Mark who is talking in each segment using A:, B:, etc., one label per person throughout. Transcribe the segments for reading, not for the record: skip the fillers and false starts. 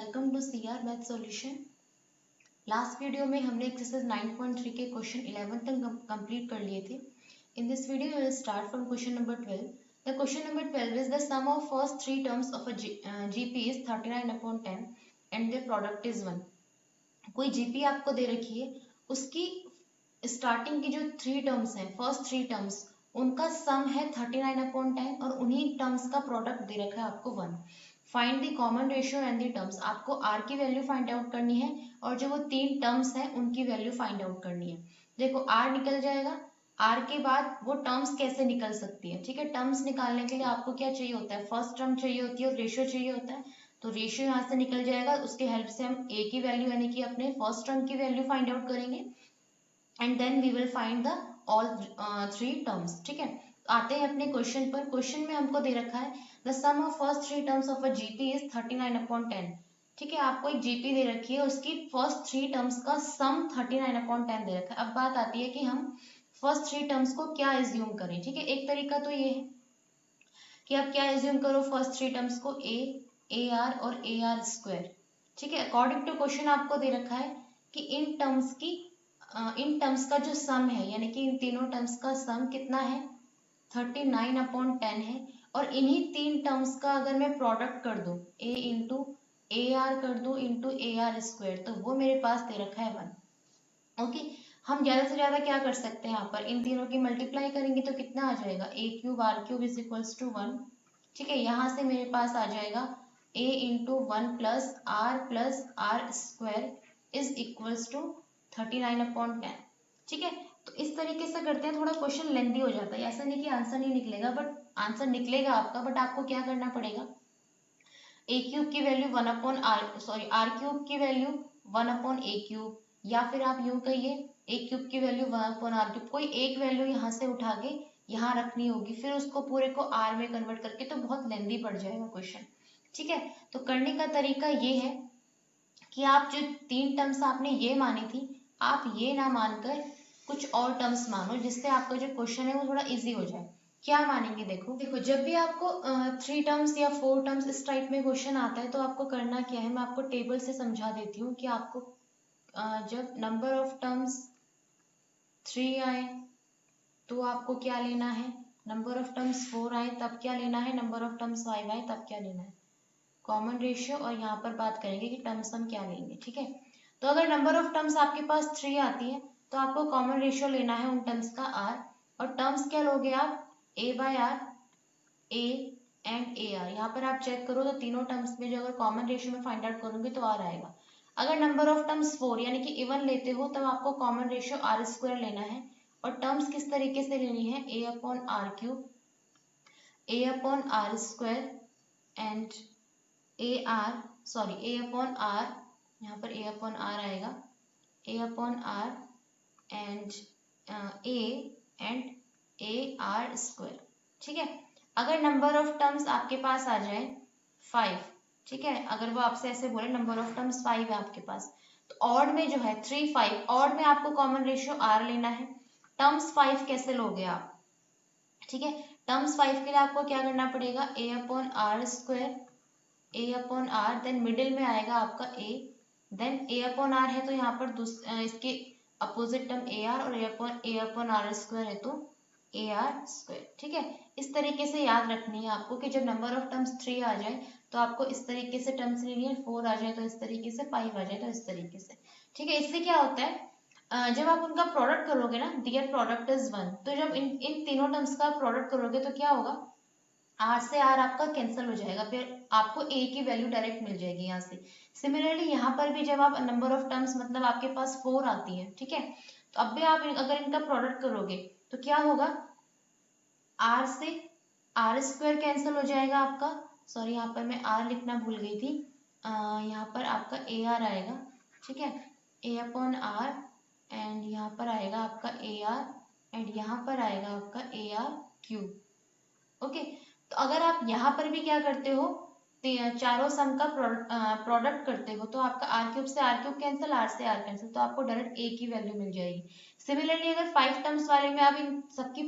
A: Welcome to CR math solution. Last video में हमने exercise 9.3 के क्वेश्चन 11 तक कंप्लीट कर लिए थे। In this video we will start from question number 12। The question number 12 is the sum of first three terms of a GP is 39/10 and their product is 1। कोई GP आपको दे रखी है, उसकी स्टार्टिंग की जो थ्री टर्म्स हैं, first three terms, उनका सम है 39/10 और उन्हीं टर्म्स का प्रोडक्ट दे रखा है आपको 1। Find the common ratio and the terms. आपको आर की वैल्यू फाइंड आउट करनी है और जो वो तीन टर्म्स हैं उनकी वैल्यू फाइंड आउट करनी है। देखो आर निकल जाएगा, आर के बाद वो टर्म्स कैसे निकल सकती है, ठीक है। टर्म्स निकालने के लिए आपको क्या चाहिए होता है, फर्स्ट टर्म चाहिए होती है और रेशियो चाहिए होता है। तो रेशियो यहाँ से निकल जाएगा, उसके हेल्प से हम ए की वैल्यू यानी कि अपने फर्स्ट टर्म की वैल्यू फाइंड आउट करेंगे and then we will find the all three terms, ठीक है। आते हैं अपने क्वेश्चन पर। क्वेश्चन में हमको दे रखा है the sum of first three terms of a GP is 39/10, ठीक है। आपको एक जीपी दे रखी है, उसकी फर्स्ट थ्री टर्म्स का सम 39/10 दे रखा है। अब बात आती है कि हम फर्स्ट थ्री टर्म्स को क्या एज्यूम करें, ठीक है। एक तरीका तो ये है कि आप क्या एज्यूम करो, फर्स्ट थ्री टर्म्स को ए आर और ए आर स्क्वायर, ठीक है। अकॉर्डिंग टू क्वेश्चन आपको दे रखा है कि इन टर्म्स का जो सम है यानी कि इन तीनों टर्म्स का सम कितना है, 39/10 है। और इन्हीं तीन टर्म्स का अगर मैं प्रोडक्ट कर दूं, a इंटू ए आर कर दूं इंटू ए आर स्क्वायर, तो वो मेरे पास दे रखा है 1। ओके, हम ज्यादा से ज्यादा क्या कर सकते हैं, यहाँ पर इन तीनों की मल्टीप्लाई करेंगे तो कितना आ जाएगा, a cube r cube is equals to 1, ठीक है। यहाँ से मेरे पास आ जाएगा a into 1 plus r square is equals to 39/10, ठीक है। तो इस तरीके से करते हैं, थोड़ा क्वेश्चन लेंथी हो जाता है। ऐसा नहीं कि आंसर नहीं निकलेगा, बट आंसर निकलेगा आपका, बट आपको क्या करना पड़ेगा, ए क्यूब की वैल्यू 1/r, आर क्यूब की वैल्यू 1/a क्यूब, या फिर आप यूं कहिए ए क्यूब की वैल्यू 1/r क्यूब। कोई एक वैल्यू यहाँ से उठा के यहाँ रखनी होगी, फिर उसको पूरे को आर में कन्वर्ट करके, तो बहुत लेंथी पड़ जाएगा क्वेश्चन, ठीक है। तो करने का तरीका ये है कि आप जो तीन टर्म्स आपने ये मानी थी, आप ये ना मानकर कुछ और टर्म्स मानो, जिससे आपका जो क्वेश्चन है वो थोड़ा इजी हो जाए। क्या मानेंगे, देखो जब भी आपको थ्री टर्म्स या फोर टर्म्स इस टाइप में क्वेश्चन आता है तो आपको करना क्या है, मैं आपको टेबल से समझा देती हूँ कि आपको जब नंबर ऑफ टर्म्स 3 आए तो आपको क्या लेना है, नंबर ऑफ टर्म्स 4 आए तब क्या लेना है, नंबर ऑफ टर्म्स 5 आए तब क्या लेना है, कॉमन रेशियो, और यहाँ पर बात करेंगे कि टर्म्स हम क्या लेंगे, ठीक है। तो अगर नंबर ऑफ टर्म्स आपके पास 3 आती है तो आपको कॉमन रेशियो लेना है उन टर्म्स का r, और टर्म्स क्या लोगे आप, a/r, a and a are. यहाँ पर आप चेक करो तो तीनों टर्म्स में जो अगर कॉमन रेशियो में फाइंड आउट करोगे तो r आएगा। अगर नंबर ऑफ टर्म्स 4 यानी कि इवन लेते हो तब आपको कॉमन रेशियो r स्क्वायर लेना है, और टर्म्स किस तरीके से लेनी है, a/r cube, a/r square and a/r, यहाँ पर a/r आएगा, a/r एंड a स्क्वायर, ठीक है। अगर नंबर ऑफ टर्म्स आपके पास आ जाए 5, ठीक है, अगर वो आपसे ऐसे बोले नंबर ऑफ टर्म्स 5 है आपके पास, तो ऑड में जो है 3 5, ऑड में आपको कॉमन रेशियो r लेना है। टर्म्स 5 कैसे लोगे आप, ठीक है। टर्म्स 5 के लिए आपको क्या करना पड़ेगा, a/r square, a/r, then middle में आएगा आपका a, देन a/r है तो यहाँ पर इसके अपोजिट टर्म ar, और a/r स्क्वायर है तो ar स्क्वायर, ठीक है। इस तरीके से याद रखनी है आपको कि जब नंबर ऑफ टर्म्स 3 आ जाए तो आपको इस तरीके से टर्म्स लेनी है, 4 आ जाए तो इस तरीके से, 5 आ जाए तो इस तरीके से, ठीक है। इससे क्या होता है, जब आप उनका प्रोडक्ट करोगे ना, दियर प्रोडक्ट इज 1, तो जब इन तीनों टर्म्स का प्रोडक्ट करोगे तो क्या होगा, आर से आर आपका कैंसिल हो जाएगा, फिर आपको ए की वैल्यू डायरेक्ट मिल जाएगी यहाँ से। सिमिलरली यहाँ पर भी जब आप नंबर ऑफ टर्म्स मतलब आपके पास 4 आती है, ठीक है, तो अब भी आप अगर इनका प्रोडक्ट करोगे तो क्या होगा, आर से आर स्क्वायर कैंसिल हो जाएगा आपका, सॉरी यहाँ पर मैं आर लिखना भूल गई थी, यहाँ पर आपका ए आर आएगा, ठीक है, a/r एंड यहाँ पर आएगा आपका ए आर एंड यहाँ पर आएगा आपका ए आर क्यूब, ओके। तो अगर आप यहाँ पर भी क्या करते हो, चारों सम का प्रोडक्ट करते हो तो आपका आर क्यूब से आर क्यूब कैंसिल, आर से आर कैंसिल, तो आपको डायरेक्ट ए की वैल्यू मिल जाएगी। सिमिलरली अगर 5 टर्म्स वाले में आप इन सबकी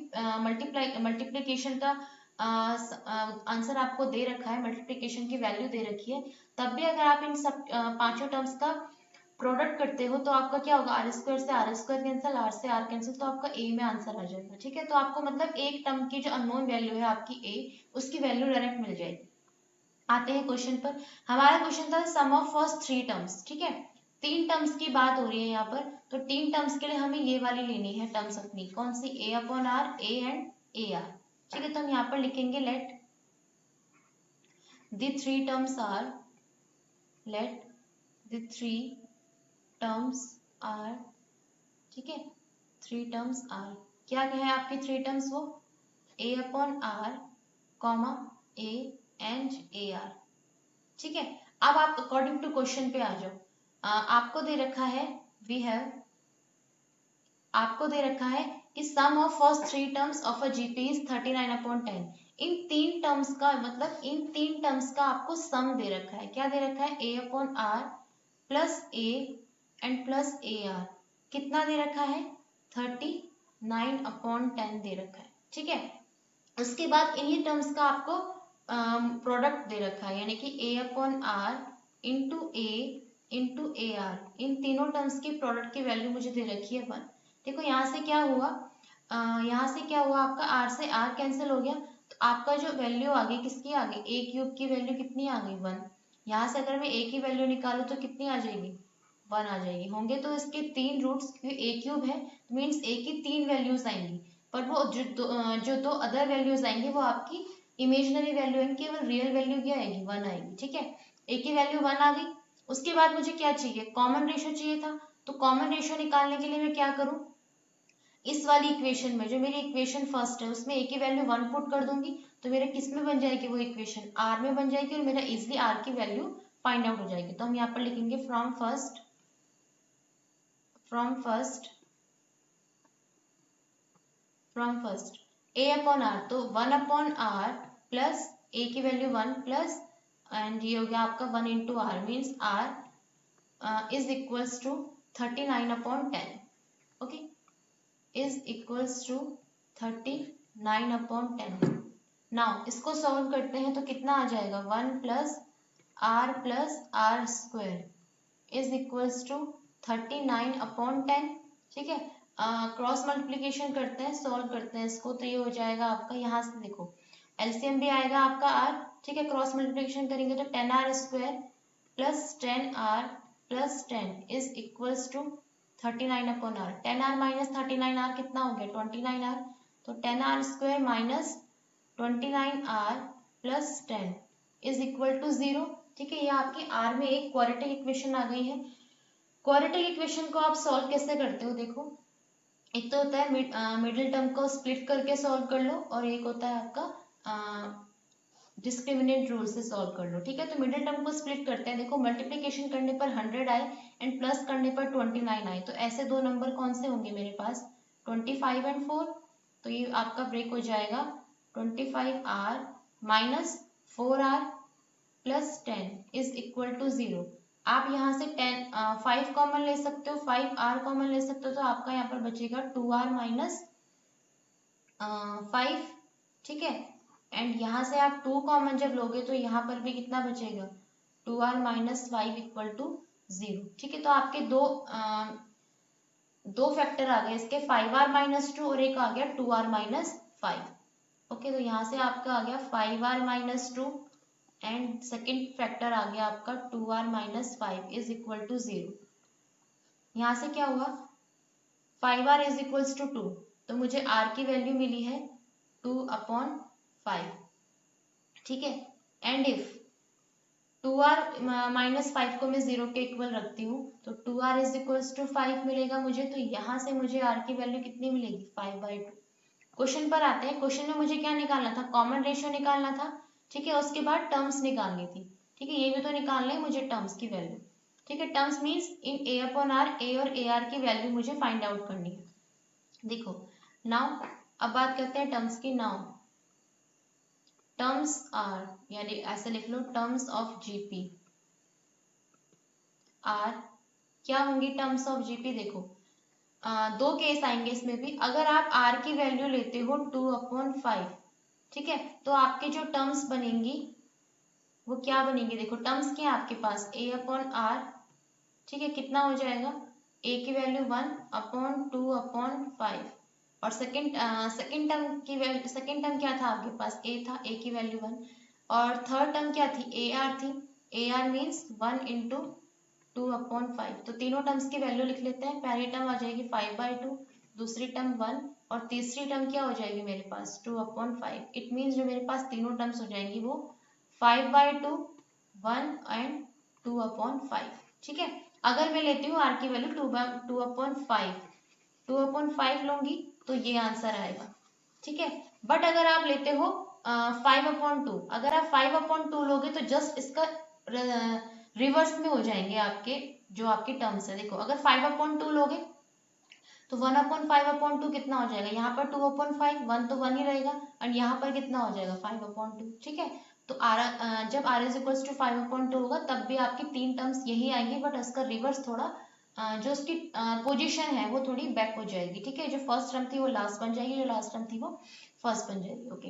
A: मल्टीप्लिकेशन का आंसर आपको दे रखा है, मल्टीप्लिकेशन की वैल्यू दे रखी है, तब भी अगर आप इन सब पांचों टर्म्स का प्रोडक्ट करते हो तो आपका क्या होगा, आर स्क्वायर से आर स्क्वायर कैंसिल, आर से आर कैंसिल, तो आपका ए में आंसर आ जाएगा। ठीक है, तो आपको मतलब एक टर्म की जो अननोन वैल्यू है आपकी ए, उसकी वैल्यू डायरेक्ट मिल जाएगी। आते हैं क्वेश्चन पर। हमारा क्वेश्चन था सम ऑफ फर्स्ट थ्री टर्म्स। ठीक है, तीन टर्म्स की बात हो रही है यहाँ पर, तो तीन टर्म्स के लिए हमें ये वाली लेनी है टर्म्स अपनी, कौन सी, a upon r, a and a r. ठीक है, तो हम यहाँ पर लिखेंगे let the three terms are, let the three terms are, ठीक है, थ्री टर्म्स आर, क्या है आपकी थ्री टर्म्स, वो a upon r, comma a and a r. ठीक है, अब आप अकॉर्डिंग टू क्वेश्चन पे आ जाओ। आपको दे रखा है, वी हैव, आपको दे रखा है कि sum of first three terms of a GP is 39/10। इन तीन टर्म्स का मतलब इन तीन टर्म्स का आपको सम दे रखा है, क्या दे रखा है, a upon r plus a and plus a r, कितना दे रखा है, 39/10 दे रखा है। ठीक है, उसके बाद इन्हीं टर्म्स का आपको प्रोडक्ट दे रखा है, यानी कि a upon r into a r, इन तीनों टर्म्स की प्रोडक्ट की वैल्यू मुझे दे रखी है 1। देखो यहाँ से क्या हुआ, यहाँ से क्या हुआ, आपका आर से आर कैंसिल हो गया, तो आपका जो वैल्यू आ गई किसकी आ गई, ए क्यूब की वैल्यू कितनी आ गई, 1। यहाँ से अगर मैं ए की वैल्यू निकालूं तो कितनी आ जाएगी, 1 आ जाएगी। होंगे तो इसके तीन रूट्स, क्योंकि ए क्यूब है मीन्स ए की तीन वैल्यूज आएंगी, पर वो जो दो अदर वैल्यूज आएंगी वो आपकी इमेजिनरी वैल्यू है, केवल रियल वैल्यू क्या आएगी, 1 आएगी। ठीक है, ए की वैल्यू 1 आ गई। उसके बाद मुझे क्या चाहिए, कॉमन रेशियो चाहिए था, तो कॉमन रेशियो निकालने के लिए मैं क्या करूं, इस वाली इक्वेशन में, जो मेरी इक्वेशन फर्स्ट है उसमें ए की वैल्यू 1 पुट कर दूंगी, तो मेरे किस में बन जाएगी वो इक्वेशन, आर में बन जाएगी, और मेरा इजिली आर की वैल्यू फाइंड आउट हो जाएगी। तो हम यहाँ पर लिखेंगे from first a upon r, तो 1 अपॉन आर प्लस ए की वैल्यू 1 प्लस, एंड ये हो गया आपका 1 into r, means r is equals to 39/10। Okay, is equals to 39/10। Now इसको सॉल्व करते हैं तो कितना आ जाएगा, 1 plus r square is equals to 39/10। ठीक है, क्रॉस मल्टीप्लीकेशन करते हैं, सॉल्व करते हैं इसको, तो ये हो जाएगा आपका, यहाँ से देखो एलसीएम भी आएगा आपका आर। ठीक है, क्रॉस मल्टीप्लीकेशन करेंगे तो 10r square plus 10r plus 10 is equals to 39/r। 10r minus 39r कितना हो गया, 29r, तो 10r square minus 29r plus 10 is equal to 0। ठीक है, ये आपकी आर में एक क्वाड्रेटिक इक्वेशन आ गई है। क्वाड्रेटिक इक्वेशन को आप सॉल्व कैसे करते हो, देखो एक तो होता है मिडिल टर्म को स्प्लिट करके सॉल्व कर लो, और एक होता है आपका डिस्क्रिमिनेंट रूल से सॉल्व कर लो। ठीक है, तो मिडिल टर्म को स्प्लिट करते हैं, देखो मल्टीप्लिकेशन करने पर 100 आए एंड प्लस करने पर 29 आए, तो ऐसे दो नंबर कौन से होंगे मेरे पास, 25 एंड 4, तो ये आपका ब्रेक हो जाएगा 25r minus 4r plus 10 is equal to 0। आप यहाँ से 5 कॉमन ले सकते हो, 5r कॉमन ले सकते हो, तो आपका यहाँ पर बचेगा 2r माइनस 5। ठीक है, एंड यहाँ से आप 2 कॉमन जब लोगे तो यहाँ पर भी कितना बचेगा, 2r माइनस 5 इक्वल टू 0। ठीक है, तो आपके दो फैक्टर आ गए इसके, 5r माइनस 2 और एक आ गया 2r माइनस 5। ओके, तो यहाँ से आपका आ गया 5r minus 2 and second factor आ गया आपका 2r minus 5 is equal to 0। यहाँ से क्या हुआ, 5r इज इक्वल्स टू 2, तो मुझे r की वैल्यू मिली है 2/5। ठीक है, एंड इफ 2r माइनस 5 को मैं 0 के इक्वल रखती हूँ तो 2r इज इक्वल्स टू 5 मिलेगा मुझे, तो यहाँ से मुझे r की वैल्यू कितनी मिलेगी, 5/2। क्वेश्चन पर आते हैं, क्वेश्चन में मुझे क्या निकालना था, कॉमन रेशियो निकालना था। ठीक है, उसके बाद टर्म्स निकालनी थी। ठीक है, ये भी तो निकालना है मुझे टर्म्स की वैल्यू। ठीक है, terms means in a upon r, a और ए आर की वैल्यू मुझे फाइंड आउट करनी है। देखो नाउ अब बात करते हैं टर्म्स की। नाउ टर्म्स आर, यानी ऐसे लिख लो, टर्म्स ऑफ जीपी आर, क्या होंगी टर्म्स ऑफ जीपी, देखो दो केस आएंगे इसमें भी। अगर आप r की वैल्यू लेते हो 2/5, ठीक है। तो आपके जो टर्म्स बनेंगी वो क्या बनेंगी, देखो टर्म्स क्या है आपके पास, a अपॉन आर, ठीक है, कितना हो जाएगा, a की वैल्यू 1 अपॉन 2 अपॉन 5, और सेकंड टर्म क्या था आपके पास, a था, a की वैल्यू 1, और थर्ड टर्म क्या थी, ए आर थी, A R means 1 into 2 upon 5। तो तीनों टर्म्स की वैल्यू लिख लेते हैं। पहली टर्म आ जाएगी 5/2, दूसरी टर्म 1, और तीसरी टर्म क्या हो जाएगी मेरे पास 2 अपॉन 5। इट मीन्स जो मेरे पास तीनों टर्म्स हो जाएंगी वो 5/2, 1 एंड 2 अपॉन 5। ठीक है। अगर मैं लेती हूँ आर की वैल्यू 2 अपॉन 5, 2 अपॉन 5 लूंगी तो ये आंसर आएगा। ठीक है। बट अगर आप लेते हो 5/2, अगर आप 5/2 लोगे तो जस्ट इसका रिवर्स में हो जाएंगे आपके जो आपके टर्म्स है। देखो अगर 5/2 लोगे तो 1/5/2 कितना हो जाएगा, यहाँ पर 2/5, 1 तो 1 ही रहेगा, और यहाँ पर कितना हो जाएगा 5/2। ठीक है। तो जब r इज इक्वल्स टू 5/2 होगा तब भी आपकी तीन टर्म्स यही आएंगी, बट उसका रिवर्स थोड़ा जो उसकी पोजीशन है वो थोड़ी बैक हो जाएगी। ठीक है। जो फर्स्ट टर्म थी वो लास्ट बन जाएगी, जो लास्ट टर्म थी वो फर्स्ट बन जाएगी। ओके,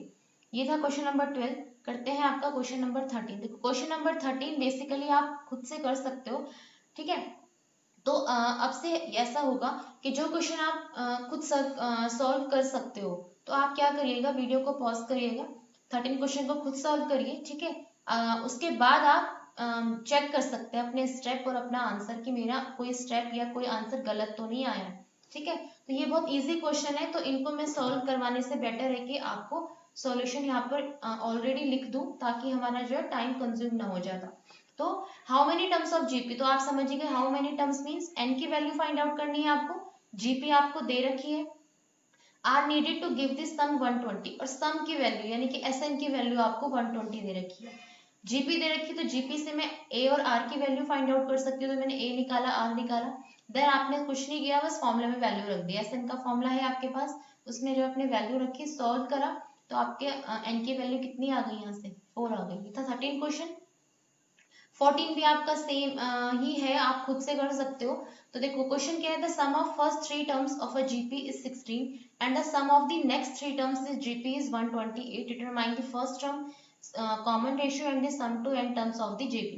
A: ये था क्वेश्चन नंबर 12। करते हैं आपका क्वेश्चन नंबर 13। देखो क्वेश्चन नंबर 13 बेसिकली आप खुद से कर सकते हो। ठीक है। तो अब से ऐसा होगा कि जो क्वेश्चन आप खुद सॉल्व कर सकते हो तो आप क्या करिएगा, वीडियो को पॉज करिएगा, 13 क्वेश्चन को खुद सॉल्व करिए। ठीक है। उसके बाद आप चेक कर सकते हैं अपने स्टेप और अपना आंसर कि मेरा कोई स्टेप या कोई आंसर गलत तो नहीं आया। ठीक है। तो ये बहुत इजी क्वेश्चन है, तो इनको मैं सॉल्व करवाने से बेटर है कि आपको सॉल्यूशन यहाँ पर ऑलरेडी लिख दूं ताकि हमारा जो है टाइम कंज्यूम ना हो जाता। तो how many terms of GP, तो आप समझिए how many terms means n की वैल्यू फाइंड आउट करनी है आपको, जीपी आपको दे रखी है, are needed to give this sum 120, और सम की वैल्यू यानी कि एस एन की वैल्यू आपको 120 दे रखी है। जीपी दे रखी है तो जीपी से मैं ए और आर की वैल्यू फाइंड आउट कर सकती हूँ, तो मैंने ए निकाला, आर निकाला, देन आपने कुछ नहीं किया, बस फॉर्मूला में वैल्यू रख दी। एस एन का फॉर्मूला है आपके पास, उसमें जो आपने वैल्यू रखी, सॉल्व करा, तो आपके एन की वैल्यू कितनी आ गई, यहाँ से 4 आ गई। ये था 13 क्वेश्चन। 14 भी आपका सेम ही है, आप खुद से कर सकते हो। तो देखो क्वेश्चन क्या है, the sum of first three terms of a GP is 16 and the sum of the next three terms is GP is 128। Determine the first term common ratio and the sum to n terms of the GP.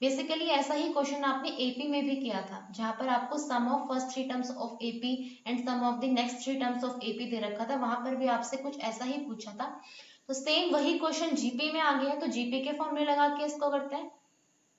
A: Basically ऐसा ही question आपने AP में भी किया था, जहां पर आपको sum of first three terms of AP and sum of the next three terms of AP दे रखा था, वहां पर भी आपसे कुछ ऐसा ही पूछा था। तो सेम वही क्वेश्चन जीपी में आ गया है, तो जीपी के फॉर्मूले लगा के इसको करते हैं।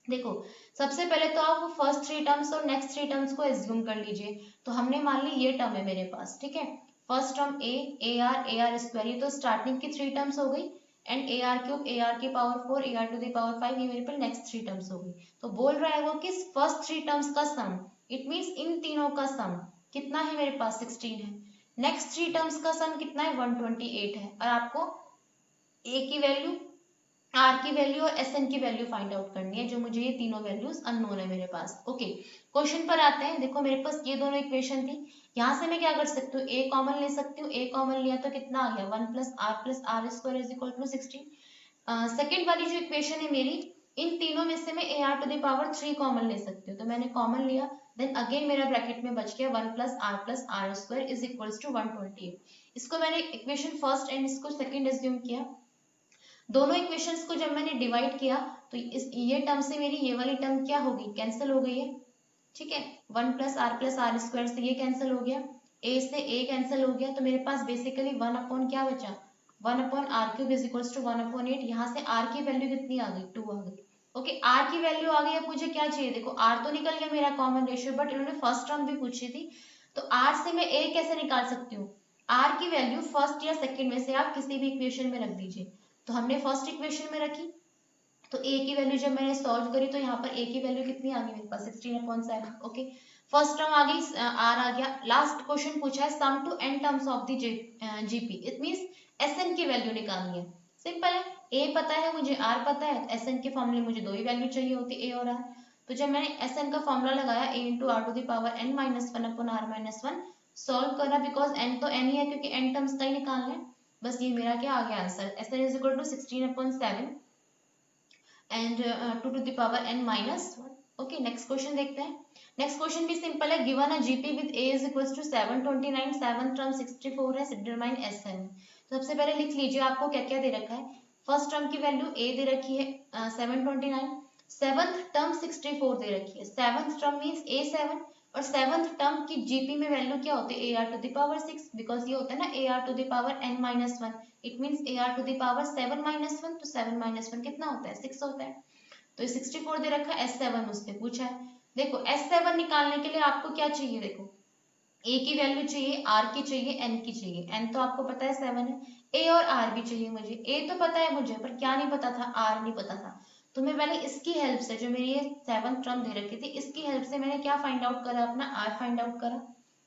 A: देखो सबसे पहले तो आप फर्स्ट थ्री टर्म्स और नेक्स्ट थ्री टर्म्स को एज्यूम कर लीजिए। तो हमने मान ली ये टर्म है मेरे पास, ठीक है, first term a r square, ये तो स्टार्टिंग की थ्री टर्म्स हो गई, and a r cube, a r की power 4, a r to the power 5, ये मेरे पास नेक्स्ट थ्री टर्म्स हो गई। तो बोल रहा है वो कि फर्स्ट थ्री टर्म्स का सम, इट मीन्स इन तीनों का सम कितना है मेरे पास 16 है, नेक्स्ट थ्री टर्म्स का सम कितना है 128 है, और आपको ए की वैल्यू, आर की वैल्यू और एस एन की वैल्यू फाइंड आउट करनी है, जो मुझे ये तीनों वैल्यूज अननोन है मेरे पास। ओके, क्वेश्चन पर आते हैं। देखो मेरे पास ये दोनों इक्वेशन थी, यहाँ से मैं क्या कर सकती हूँ, ए कॉमन ले सकती हूँ, ए कॉमन लिया तो कितना आ गया 1 + r square is equal to 16। Second वाली जो इक्वेशन है मेरी, इन तीनों में से मैं a r to the power 3 common ले सकती हूँ, तो मैंने कॉमन लिया, देन अगेन मेरा ब्रैकेट में बच गया 1 + r square is equal to 128। इसको मैंने इक्वेशन फर्स्ट एंड इसको सेकेंड एज्यूम किया। दोनों इक्वेशंस को जब मैंने डिवाइड किया तो ये टर्म से मेरी ये वाली टर्म क्या होगी, कैंसिल हो गई है। ठीक है, 1 + r स्क्वायर से ये कैंसिल हो गया, a से a कैंसिल हो गया, तो मेरे पास बेसिकली 1 अपॉन क्या बचा, 1 upon r cube is equal to 1/8। यहाँ से r की वैल्यू कितनी आ गई, 2 आ गई। ओके, r की वैल्यू आ गई। अब मुझे क्या चाहिए, देखो r तो निकल गया मेरा कॉमन रेशियो, बट इन्होंने फर्स्ट टर्म भी पूछी थी, तो r से मैं a कैसे निकाल सकती हूँ, r की वैल्यू फर्स्ट या सेकेंड में से आप किसी भी इक्वेशन में रख दीजिए। तो हमने फर्स्ट इक्वेशन में रखी, तो a की वैल्यू जब मैंने सॉल्व करी तो यहाँ पर a की वैल्यू कितनी आ गई मेरे पास 16/7। ओके, फर्स्ट टर्म आ गई, r आ गया। लास्ट क्वेश्चन पूछा है sum to n terms of the GP, it means Sn की वैल्यू निकालनी है। सिंपल है, a पता है मुझे, r पता है, तो एसएन के फॉर्मूले मुझे दो ही वैल्यू चाहिए होती a और r। तो जब मैंने एसएन का फॉर्मूला लगाया a × r to the power n - 1/r-1 solve करा, बिकॉज n तो n ही है क्योंकि n टर्म्स का ही निकालना है। बस ये मेरा क्या आ गया answer, SN is equal to 16/7 and 2 to the power n - 1। Okay, next question देखते हैं। नेक्स्ट क्वेश्चन भी सिंपल है, given a GP with a is equal to 729, 7 term 64 है, डिटरमाइन एसएन। तो सबसे पहले लिख लीजिए आपको क्या क्या दे रखा है। फर्स्ट टर्म की वैल्यू a दे रखी है 729, सेवंथ टर्म 64 दे रखी है। सेवंथ टर्म मीन्स a7 और सेवंथ टर्म की जीपी में वैल्यू क्या होती है ar to the power 6, because ये होता है ना ar to the power n-1, it means ar to the power 7-1, तो 7-1 कितना होता है 6 होता है। तो 64 दे रखा है, S7 उसने पूछा है। देखो S7 निकालने के लिए आपको क्या चाहिए, देखो a की वैल्यू चाहिए, r की चाहिए, n की चाहिए। n तो आपको पता है 7 है, a और r भी चाहिए मुझे। a तो पता है मुझे, पर क्या नहीं पता था, r नहीं पता था। तो मैं पहले इसकी हेल्प से, जो मेरी ये 7th टर्म दे रखी थी, इसकी हेल्प से मैंने क्या फाइंड आउट करा, अपना r फाइंड आउट करा।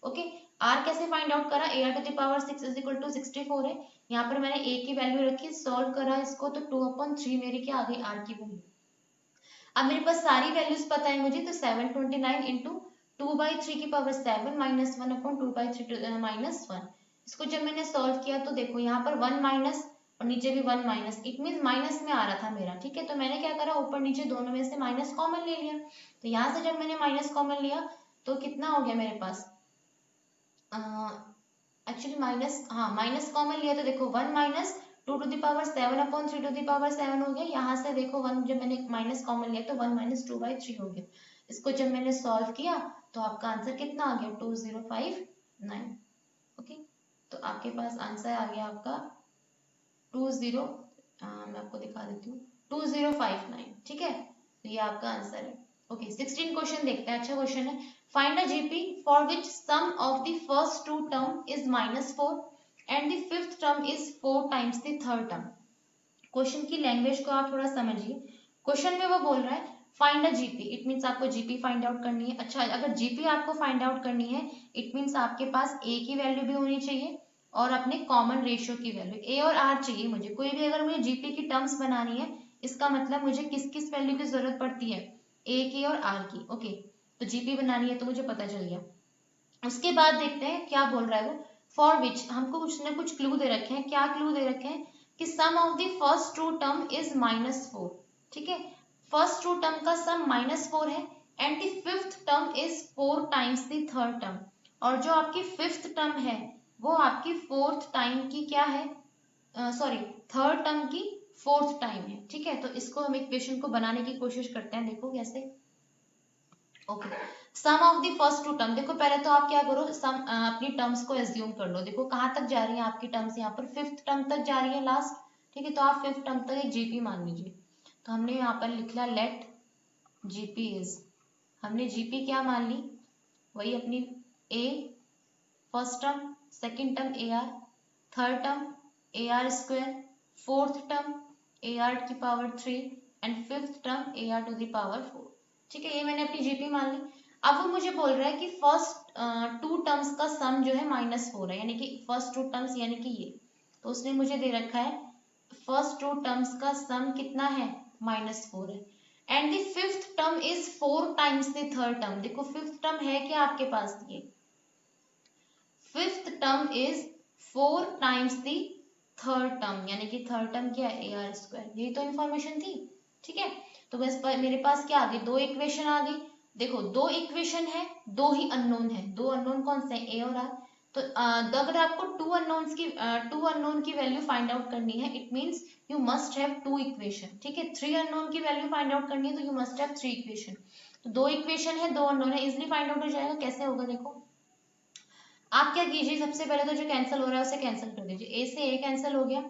A: ओके, r कैसे फाइंड आउट करा, ar to the power 6 is equal to 64 है। यहाँ पर मैंने a की वैल्यू रखी, सॉल्व करा इसको, तो 2/3 मेरी क्या आ गई, r की वैल्यू। अब मेरे पास सारी वैल्यूज पता है मुझे, तो 729 इंटू 2/3 की पावर 7 माइनस 1/2/3 माइनस 1। इसको जब मैंने सॉल्व किया तो देखो यहाँ पर 1 माइनस और नीचे भी 1 माइनस, इट मीन माइनस में आ रहा था मेरा। ठीक है, तो मैंने क्या करा, ऊपर नीचे दोनों में से माइनस कॉमन ले लिया। तो यहाँ से जब मैंने माइनस कॉमन लिया तो कितना हो गया मेरे पास, एक्चुअली माइनस, हाँ माइनस कॉमन लिया तो देखो 1 minus 2 to the power 7/3 to the power 7 हो गया। यहाँ से देखो 1 जब मैंने माइनस कॉमन लिया तो 1 माइनस 2/3 हो गया। इसको जब मैंने सॉल्व किया तो आपका आंसर कितना आ गया, 2059। ओके, तो आपके पास आंसर आ गया आपका 20, मैं आपको दिखा देती हूँ, 2059। ठीक है, तो ये आपका आंसर है। ओके, 16 क्वेश्चन देखते हैं, अच्छा क्वेश्चन है। Find a GP for which sum of the first two term is -4 and the fifth term is 4 times the third term. Question की लैंग्वेज को आप थोड़ा समझिए। क्वेश्चन में वो बोल रहा है find a GP, it means आपको जीपी फाइंड आउट करनी है। अच्छा, अगर जीपी आपको फाइंड आउट करनी है, इट मीन्स आपके पास ए की वैल्यू भी होनी चाहिए और अपने कॉमन रेशियो की वैल्यू, ए और आर चाहिए मुझे। कोई भी अगर मुझे जीपी की टर्म्स बनानी है, इसका मतलब मुझे किस किस वैल्यू की जरूरत पड़ती है, ए की और आर की। ओके, तो जीपी बनानी है तो मुझे पता चल गया। उसके बाद देखते हैं क्या बोल रहा है वो। फॉर विच, हमको कुछ ना कुछ क्लू दे रखे हैं। क्या क्लू दे रखे हैं कि sum of the first two term is -4। ठीक है, फर्स्ट टू टर्म का सम -4 है and the fifth term is 4 times the third term. और जो आपकी फिफ्थ टर्म है वो आपकी फोर्थ टाइम की क्या है, सॉरी थर्ड टर्म की फोर्थ टाइम है। ठीक है, तो इसको हम इक्वेशन को बनाने की कोशिश करते हैं, देखो कैसे। Okay, sum of the first two term, देखो पहले तो आप क्या करो, सम अपनी टर्म्स को एज्यूम कर लो। देखो कहाँ तक जा रही है आपकी टर्म्स, यहाँ पर फिफ्थ टर्म तक जा रही है लास्ट। ठीक है, तो आप फिफ्थ टर्म तक एक जीपी मान लीजिए। तो हमने यहाँ पर लिख लिया लेट जीपी इज, हमने जीपी क्या मान ली, वही अपनी a first term, second term a r, third term a r square, fourth term a r की power 3 and fifth term a r to the power 4। ठीक है, ये मैंने अपनी जीपी मान ली। अब वो मुझे बोल रहा है कि फर्स्ट टू टर्म्स का सम जो है -4 है, यानी कि फर्स्ट टू टर्म्स यानी कि ये। तो उसने मुझे दे रखा है फर्स्ट टू टर्म्स का सम कितना है, -4 है and the fifth term is 4 times the third term. देखो फिफ्थ टर्म है क्या आपके पास, ये fifth term is 4 times the third term, यानी कि थर्ड टर्म क्या है, ए आर स्क्वायर। यही तो इन्फॉर्मेशन थी। ठीक है, तो बस मेरे पास क्या आ गई, दो इक्वेशन आ गई। देखो दो इक्वेशन है, दो ही अननोन है। दो अननोन कौन से हैं, ए और आर। तो अगर आपको टू अननोन की वैल्यू फाइंड आउट करनी है, it means you must have two equation. ठीक है, थ्री अननोन की वैल्यू फाइंड आउट करनी है तो you must have three equation. तो दो इक्वेशन है, दो अननोन है, इजिली फाइंड आउट हो जाएगा। कैसे होगा, देखो आप क्या कीजिए, सबसे पहले तो जो कैंसिल हो रहा है उसे कैंसिल कर दीजिए। ए से ए कैंसिल हो गया,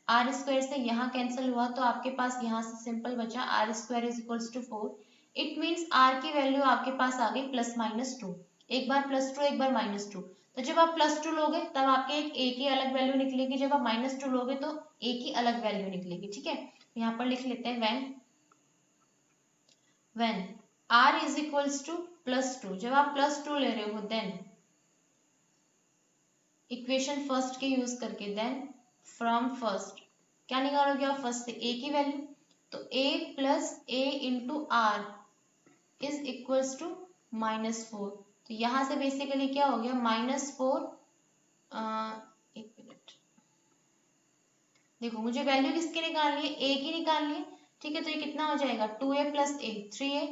A: आर स्क्वायर से यहाँ कैंसिल हुआ, तो आपके पास यहाँ से सिंपल बचा r square is equals to 4। It means r की वैल्यू आपके पास आ गई +-2, एक बार +2 एक बार -2। तो जब आप +2 लोगे तब आपके एक ए की अलग वैल्यू निकलेगी, जब आप -2 लोगे तो ए की अलग वैल्यू निकलेगी। ठीक है, यहाँ पर लिख लेते हैं when r is equals to +2, जब आप +2 ले रहे हो देन इक्वेशन फर्स्ट के यूज करके, देन फ्रॉम फर्स्ट क्या निकालोगे आप, फर्स्ट से ए की वैल्यू। तो a plus a into r is equals to -4। तो यहां से बेसिकली क्या हो गया, -4, एक मिनट, देखो मुझे वैल्यू किसकी निकालनी है, a की निकालनी है। ठीक है, तो ये कितना हो जाएगा, 2a plus a 3a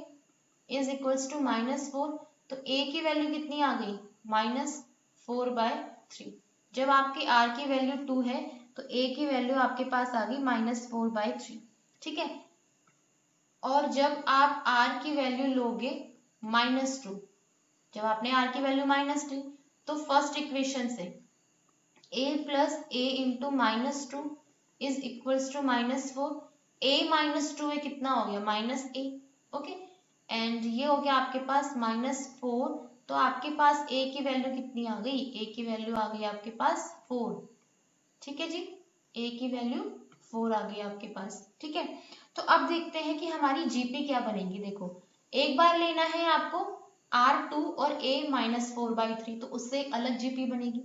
A: is equals to -4। तो a की वैल्यू कितनी आ गई, -4/3। जब आपकी r की वैल्यू 2 है तो a की वैल्यू आपके पास आ गई -4/3, ठीक है। और जब आप r की वैल्यू लोगे -2, जब आपने r की वैल्यू माइनस ली तो फर्स्ट इक्वेशन से a plus a into -2 is equals to -4, a -2 है कितना हो गया -a, ओके। एंड ये हो गया आपके पास -4, तो आपके पास a की वैल्यू कितनी आ गई, a की वैल्यू आ गई आपके पास 4, ठीक है जी, a की वैल्यू 4 आ गई आपके पास, ठीक है। तो अब देखते हैं कि हमारी जीपी क्या बनेगी। देखो एक बार लेना है आपको R2 और a -4/3, तो उससे एक अलग जीपी बनेगी।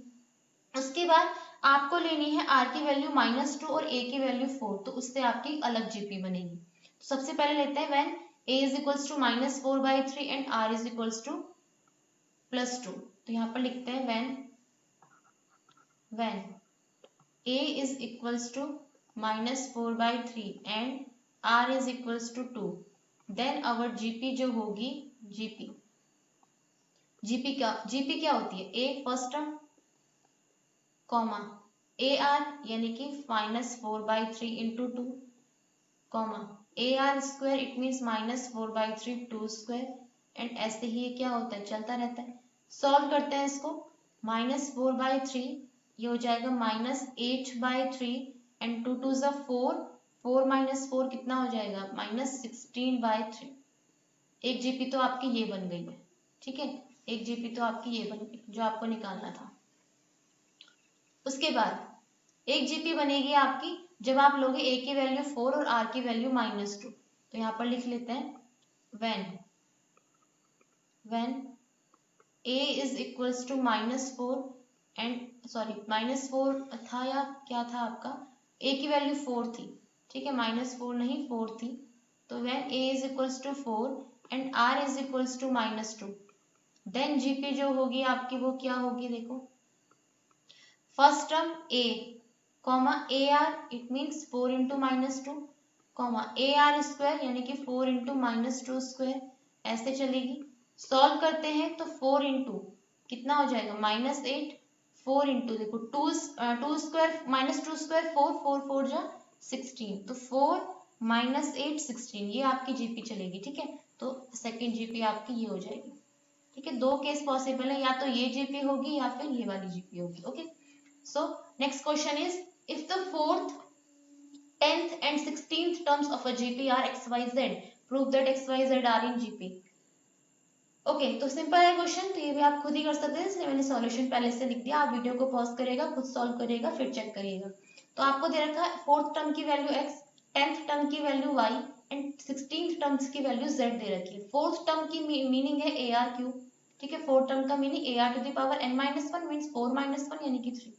A: उसके बाद आपको लेनी है r की वैल्यू -2 और a की वैल्यू 4, तो उससे आपकी अलग जीपी बनेगी। तो सबसे पहले लेते हैं when a is equals to -4/3 and r is equals to +2। तो यहाँ पर लिखते हैं when a is equals to -4/3 and r is equals to 2, then our GP जो होगी, जीपी क्या होती है, a first term comma AR यानी कि -4/3 into 2 comma AR square, it means -4/3 2 square, and ऐसे ही ये क्या होता है, चलता रहता है। सॉल्व करते हैं इसको, -4/3 ये हो जाएगा -8/3 एंड 2 2 4, 4 - 4 कितना हो जाएगा -16/3। एक जीपी तो आपकी ये बन गई है, ठीक है, एक जीपी तो आपकी ये बन गई जो आपको निकालना था। उसके बाद एक जीपी बनेगी आपकी जब आप लोगे a की वैल्यू 4 और r की वैल्यू -2। तो यहाँ पर लिख लेते हैं when a is equals to -4 and -4 था या क्या था आपका, a की वैल्यू 4 थी, ठीक है, -4 नहीं 4 थी। तो when a is equals to 4 and r is equals to -2, then GP जो होगी आपकी वो क्या होगी, देखो first term a comma AR, it means 4 into -2 comma AR square यानी कि 4 इंटू -2 स्क्वायर, ऐसे चलेगी। सॉल्व करते हैं तो 4 इंटू कितना हो जाएगा -8, 4 इंटू देखो 2 स्क्वायर -2 स्क्वायर 4, 4 4 जा 16, तो 4 -8 16, ये आपकी जीपी चलेगी, ठीक है। तो सेकेंड जीपी आपकी ये हो जाएगी, ठीक है। दो केस पॉसिबल है, या तो ये जीपी होगी या फिर ये वाली जीपी होगी, okay. So next question is, if the 4th, 10th and 16th terms of a GP are XYZ, prove that XYZ are in GP। Okay तो सिंपल है क्वेश्चन, तो ये भी आप खुद ही कर सकते हैं, इसलिए मैंने सॉल्यूशन पहले से लिख दिया। आप वीडियो को पॉज करेगा, खुद सॉल्व करेगा, फिर चेक करिएगा। तो आपको दे रखा है 4th टर्म की वैल्यू x, 10th टर्म की value y and 16th terms की वैल्यू z दे रखी है। 4th टर्म की मीनिंग है AR3, ठीक है। 4th टर्म का meaning AR to the power n - 1 means 4 - 1 यानी कि 3।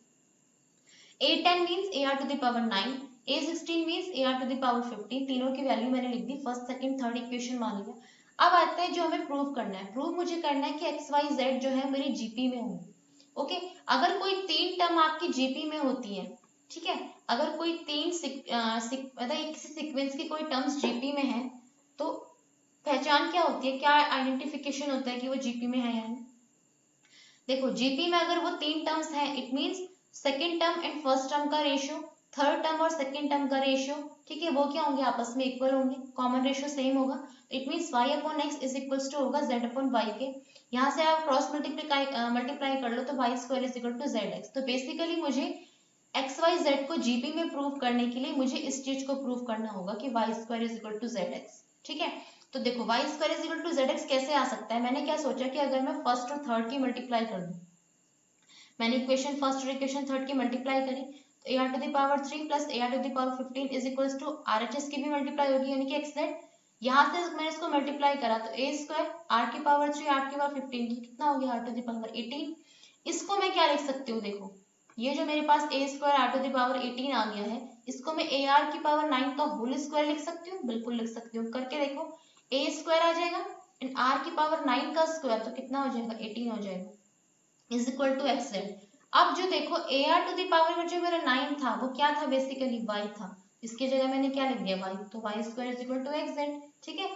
A: A10 means AR to the power 9, A16 means AR to the power 15, तीनों की वैल्यू मैंने लिख दी, फर्स्ट सेकंड थर्ड इक्वेशन मान लिया। अब आता है जो हमें प्रूव करना है। प्रूव मुझे करना है कि XYZ जो है मेरी जीपी में होंगी, ओके। अगर कोई तीन टर्म आपकी जीपी में होती है, ठीक है, अगर कोई तीन मतलब किसी सीक्वेंस की कोई टर्म्स जीपी में है, तो पहचान क्या होती है, क्या आइडेंटिफिकेशन होता है कि वो जीपी में है या नहीं। देखो जीपी में अगर वो तीन टर्म्स है, it means second term and first term का रेशियो, थर्ड टर्म और सेकेंड टर्म का रेशियो, ठीक है, वो क्या होंगे, आपस में इक्वल होंगे, कॉमन रेशियो सेम होगा। It means y/x is equals to होगा z/y के। यहाँ से आप क्रॉस मल्टीप्लाई कर लो तो y square is equal to zx। तो बेसिकली मुझे XYZ को जीपी में प्रूव करने के लिए मुझे इस चीज को प्रूव करना होगा कि y square is equal to zx, ठीक है। तो देखो y square is equal to zx कैसे आ सकता है, मैंने क्या सोचा कि अगर मैं फर्स्ट और थर्ड की मल्टीप्लाई कर दूं, मैंने इक्वेशन फर्स्ट और इक्वेशन थर्ड की मल्टीप्लाई करी, तो AR to the power 3 plus AR to the power 15 is equals to RHS की भी मल्टीप्लाई होगी यानी कि XZ। यहाँ से मैंने इसको मल्टीप्लाई करा तो a स्क्वायर r की पावर 3 r की पावर 15 की कितना हो गया r टू द पावर 18। इसको मैं क्या लिख सकती हूँ, देखो ये जो मेरे पास a square r to the power 18 आ गया है, इसको मैं AR की पावर 9 का होल स्क्वायर लिख सकती हूँ, बिल्कुल लिख सकती हूँ। करके देखो a स्क्वायर आ जाएगा एंड r की पावर 9 का स्क्वायर तो कितना हो जाएगा 18 हो जाएगा इज इक्वल टू XZ। अब जो देखो AR टू द पावर में जो मेरा 9 था वो क्या था, बेसिकली y था, इसकी जगह मैंने क्या लिख दिया y, तो y square is equal to XZ, ठीक है।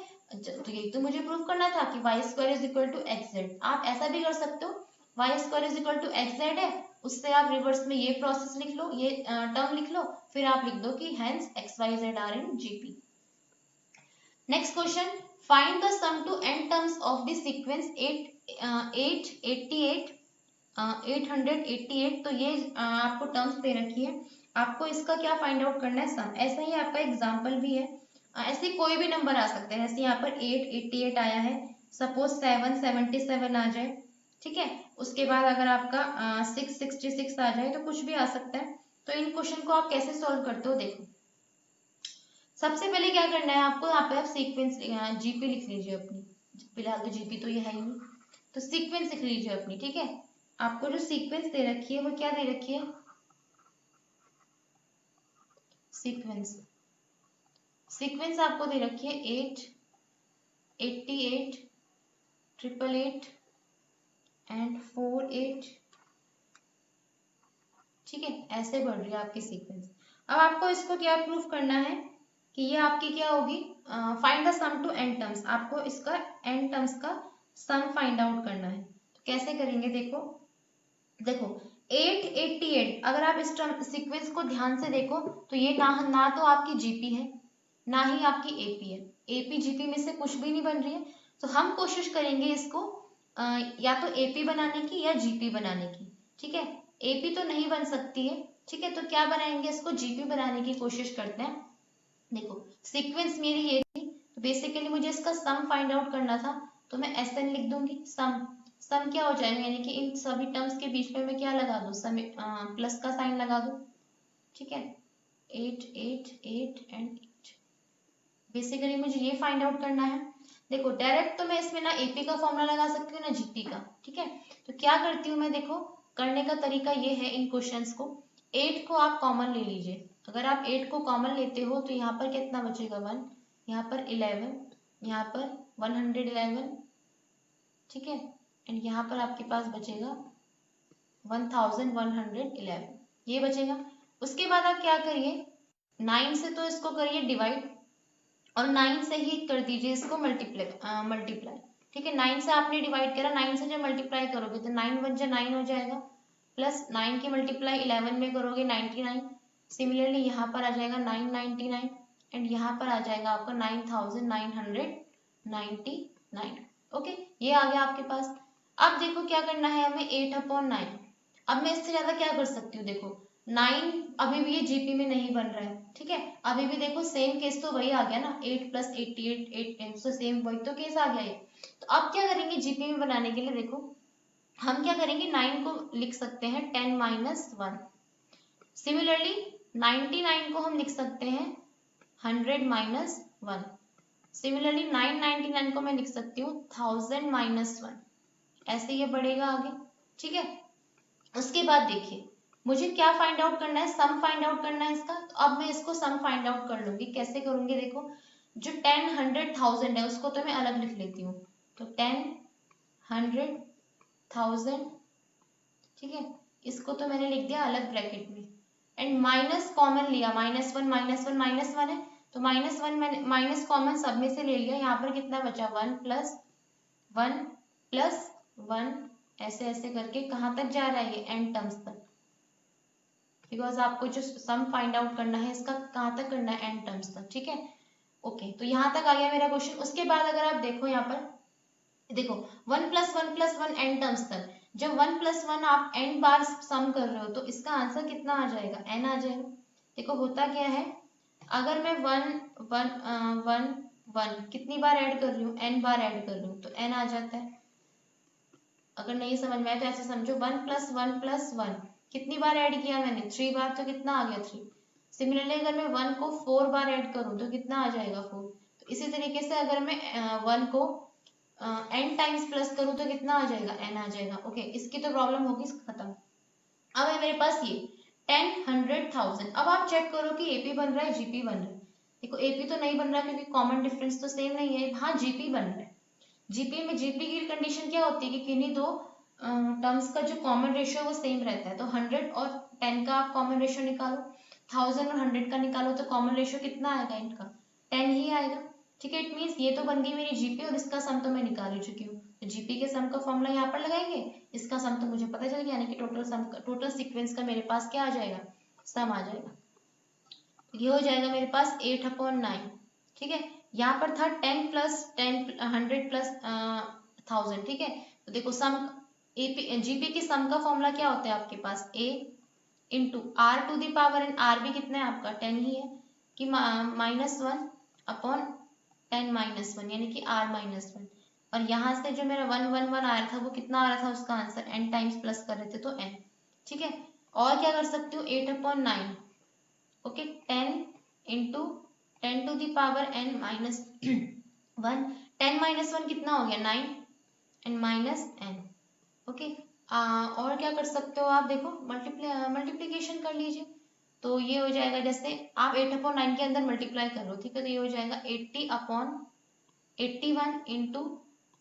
A: तो यही तो मुझे प्रूव करना था कि y square is equal to XZ। आप ऐसा भी कर सकते हो Y square is equal to X Z है, उससे आप रिवर्स में ये प्रोसेस लिख लो, ये टर्म लिख लो, फिर आप लिख दो कि hence X Y Z are in GP. Next question, find the sum to n terms of the sequence 888 888। तो ये आपको टर्म्स दे रखी है, आपको इसका क्या फाइंड आउट करना है, सम। ऐसा ही आपका एग्जांपल भी है, ऐसे कोई भी नंबर आ सकते हैं, जैसे यहाँ पर 888 आया है, सपोज 777 आ जाए, ठीक है। उसके बाद अगर आपका 666 आ जाए तो कुछ भी आ सकता है। तो इन क्वेश्चन को आप कैसे सॉल्व करते हो, देखो सबसे पहले क्या करना है आपको, यहाँ पे आप सीक्वेंस जीपी लिख लीजिए अपनी, फिलहाल तो जीपी तो ये है ही नहीं, तो सीक्वेंस लिख लीजिए अपनी, ठीक है। आपको जो सीक्वेंस दे रखी है वो क्या दे रखी है, सीक्वेंस। सीक्वेंस आपको दे रखी है 8, 88, 888 एंड 48, ठीक है। ऐसे बढ़ रही है आपकी सीक्वेंस। अब आपको इसको क्या प्रूफ करना है कि ये आपकी क्या होगी, find the sum to n terms, आपको इसका n टर्म्स का सम फाइंड आउट करना है। तो कैसे करेंगे, देखो देखो 888, अगर आप इस टर्म सीक्वेंस को ध्यान से देखो तो ये ना तो आपकी जीपी है ना ही आपकी एपी है, एपी जीपी में से कुछ भी नहीं बन रही है। तो हम कोशिश करेंगे इसको या तो एपी बनाने की या जीपी बनाने की, ठीक है। एपी तो नहीं बन सकती है, ठीक है, तो क्या बनाएंगे, इसको जीपी बनाने की कोशिश करते हैं। देखो सीक्वेंस मेरी ये थी, तो बेसिकली मुझे इसका सम फाइंड आउट करना था, तो मैं एस एन लिख दूंगी, सम। सम क्या हो जाएगा, यानी कि इन सभी टर्म्स के बीच में मैं क्या लगा दूं, सम प्लस का साइन लगा दूं, ठीक है। 8 8 8 एंड 8, बेसिकली मुझे ये फाइंड आउट करना है। देखो डायरेक्ट तो मैं इसमें ना एपी का फॉर्मूला लगा सकती हूँ ना जीपी का, ठीक है। तो क्या करती हूँ मैं, देखो करने का तरीका ये है, इन क्वेश्चंस को 8 को आप कॉमन ले लीजिए। अगर आप 8 को कॉमन लेते हो तो यहाँ पर कितना बचेगा, 1, यहाँ पर 11, यहाँ पर 111, ठीक है, एंड यहाँ पर आपके पास बचेगा 1111, ये बचेगा। उसके बाद आप क्या करिए, 9 से तो इसको करिए डिवाइड, और 9 से ही कर दीजिए इसको मल्टीप्लाई, ठीक है। 9 से आपने डिवाइड करा, 9 से जब मल्टीप्लाई करोगे तो 9 1 9 हो जाएगा, प्लस 9 की मल्टीप्लाई 11 में करोगे 99, सिमिलरली यहाँ पर आ जाएगा 999, एंड यहाँ पर आ जाएगा आपका 9999। ओके, ये आ गया आपके पास। अब देखो क्या करना है हमें, 8/9। अब मैं इससे ज्यादा क्या कर सकती हूँ, देखो 9 अभी भी ये जीपी में नहीं बन रहा है, ठीक है। अभी भी देखो सेम केस तो वही आ गया ना, 8 + 88 8 10, तो सेम वही तो केस आ गया ये। तो अब क्या करेंगे जीपी में बनाने के लिए, देखो हम क्या करेंगे, 9 को लिख सकते हैं 10 - 1, सिमिलरली 99 को हम लिख सकते हैं 100 - 1, सिमिलरली 999 को मैं लिख सकती हूँ 1000 - 1, ऐसे ये बढ़ेगा आगे, ठीक है। उसके बाद देखिए मुझे क्या फाइंड आउट करना है, सम फाइंड आउट करना है इसका। तो अब मैं इसको सम फाइंड आउट कर लूंगी, कैसे करूंगी, देखो जो 10 100 1000 है उसको तो मैं अलग लिख लेती हूँ, तो 10 100 1000, ठीक है, इसको तो मैंने लिख दिया अलग ब्रैकेट में, एंड माइनस कॉमन लिया, -1 है, तो -1 मैंने माइनस कॉमन सब में से ले लिया, यहाँ पर कितना बचा 1 + 1 + 1, ऐसे ऐसे करके कहाँ तक जा रहा है ये, एंड टर्म्स तक, बिकॉज आपको जो सम फाइंड आउट करना है इसका कहाँ तक करना है, एंड टर्म्स तक, ठीक है। ओके, तो यहाँ तक आ गया मेरा क्वेश्चन। उसके बाद अगर आप देखो यहाँ पर देखो 1 + 1 + 1 एन टर्म्स तक, जब 1 + 1 आप एन बार सम कर रहे हो तो इसका आंसर कितना आ जाएगा, एन आ जाएगा। देखो होता क्या है, अगर मैं 1 1 1 1 कितनी बार ऐड कर रही हूँ, एन बार ऐड कर रही हूँ, तो एन आ जाता है। अगर नहीं समझ में आए तो ऐसे समझो, 1 + 1 + 1 कितनी बार ऐड किया मैंने, 3 बार, तो कितना आ गया 3। सिमिलरली अगर मैं 1 को 4 बार ऐड करूं तो कितना आ जाएगा 4। तो इसी तरीके से अगर मैं 1 को n टाइम्स प्लस करूं तो कितना आ जाएगा, n आ जाएगा। ओके, इसकी तो प्रॉब्लम होगी खत्म। अब है मेरे पास ये 10 100 1000। अब आप चेक करो कि एपी बन रहा है जीपी बन रहा है। देखो एपी तो नहीं बन रहा क्योंकि कॉमन डिफरेंस तो सेम नहीं है। हाँ जीपी बन रहा है। जीपी में जीपी की कंडीशन क्या होती है कि किन्हीं दो टर्म्स का जो कॉमन रेशियो वो सेम रहता है। तो 100 और 10 का आप कॉमन रेशियो निकालो, 1000 और 100 का निकालो, तो कॉमन रेशियो कितना आएगा इनका, 10 ही आएगा। ठीक है, इट मीन्स ये तो बन गई मेरी जीपी और इसका सम तो मैं निकाल ही चुकी हूँ। तो जीपी के सम का फॉर्मूला यहाँ पर लगाएंगे, इसका सम तो मुझे पता चल गया, यानी कि टोटल सीक्वेंस का मेरे पास क्या आ जाएगा, सम आ जाएगा। ये हो जाएगा मेरे पास 8/9। ठीक है, यहाँ पर था 10 प्लस 100 प्लस 1000। ठीक है, तो देखो सम जीपी की सम का फॉर्मूला क्या होता है आपके पास, a into r to the power n, r भी कितना है आपका 10 ही है, कि -1 अपॉन 10 -1 यानी कि r -1। और यहाँ से जो मेरा 111 आया था वो कितना आ रहा था उसका आंसर, n टाइम्स प्लस कर रहे थे तो n। ठीक है, और क्या कर सकते हो 8/9, okay 10 into 10 to the power n -1, 10 -1 कितना हो गया 9 एंड माइनस n। ओके, और क्या कर सकते हो आप, देखो मल्टीप्लीकेशन कर लीजिए, तो ये हो जाएगा, जैसे आप 8/9 के अंदर मल्टीप्लाई कर लो, ठीक है, तो ये हो जाएगा 80/81 into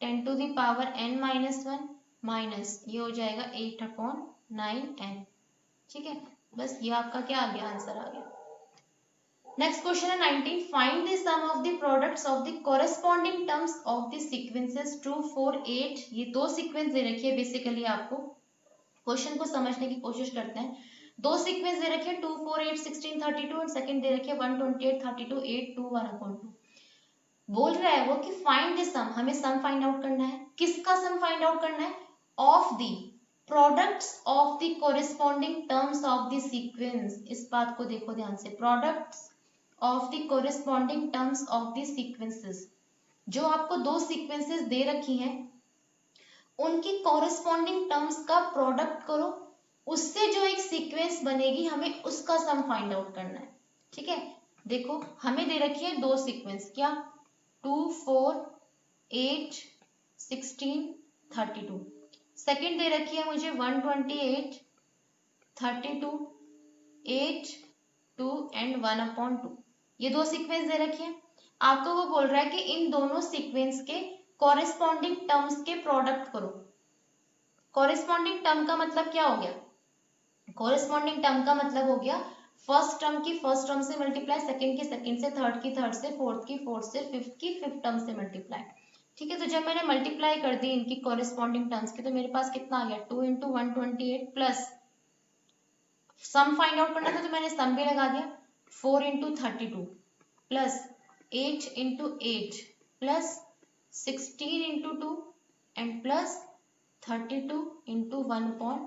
A: 10 to the power n -1 minus ये हो जाएगा 8/9n। ठीक है, बस ये आपका क्या आ गया, आंसर आ गया। नेक्स्ट क्वेश्चन है 19, find the sum of the products of the corresponding terms of the sequences 2 4 8। ये दो सीक्वेंस दे रखी है, बेसिकली आपको क्वेश्चन को समझने की कोशिश करते हैं। दो सीक्वेंस दे रखे हैं 2 4 8 16 32 और सेकंड दे रखी है 128 32 8 2 1/2। बोल रहा है वो कि फाइंड द सम, हमें सम फाइंड आउट करना है, किसका सम फाइंड आउट करना है, of the products of the corresponding terms of the sequence. इस बात को देखो ध्यान से, products of the corresponding terms of the sequences. जो आपको दो सीक्वेंसेस दे रखी हैं उनकी कोरेस्पॉन्डिंग टर्म्स का प्रोडक्ट करो, उससे जो एक सीक्वेंस बनेगी हमें उसका सम फाइंड आउट करना है। ठीक है, देखो हमें दे रखी है दो सीक्वेंस, क्या 2 4 8 16 32। सेकेंड दे रखी है मुझे 128 32 8 2 एंड 1/2। ये दो सीक्वेंस दे रखी है, आपको वो बोल रहा है कि इन दोनों सीक्वेंस के कॉरेस्पॉन्डिंग टर्म्स के प्रोडक्ट करो। कॉरेस्पॉन्डिंग टर्म का मतलब क्या हो गया, कॉरेस्पॉन्डिंग टर्म का मतलब हो गया फर्स्ट टर्म की फर्स्ट टर्म से मल्टीप्लाई, सेकंड की सेकंड से, थर्ड की थर्ड से, फोर्थ की फोर्थ से, फिफ्थ की फिफ्थ टर्म से मल्टीप्लाई। ठीक है, तो जब मैंने मल्टीप्लाई कर दी इनकी कॉरेस्पॉन्डिंग टर्म्स की, तो मेरे पास कितना आ गया 2 into 128 plus sum find out करना था तो मैंने सम भी लगा दिया 4 into 32 plus 8 into 8 plus 16 into 2 and plus 32 into 1/2।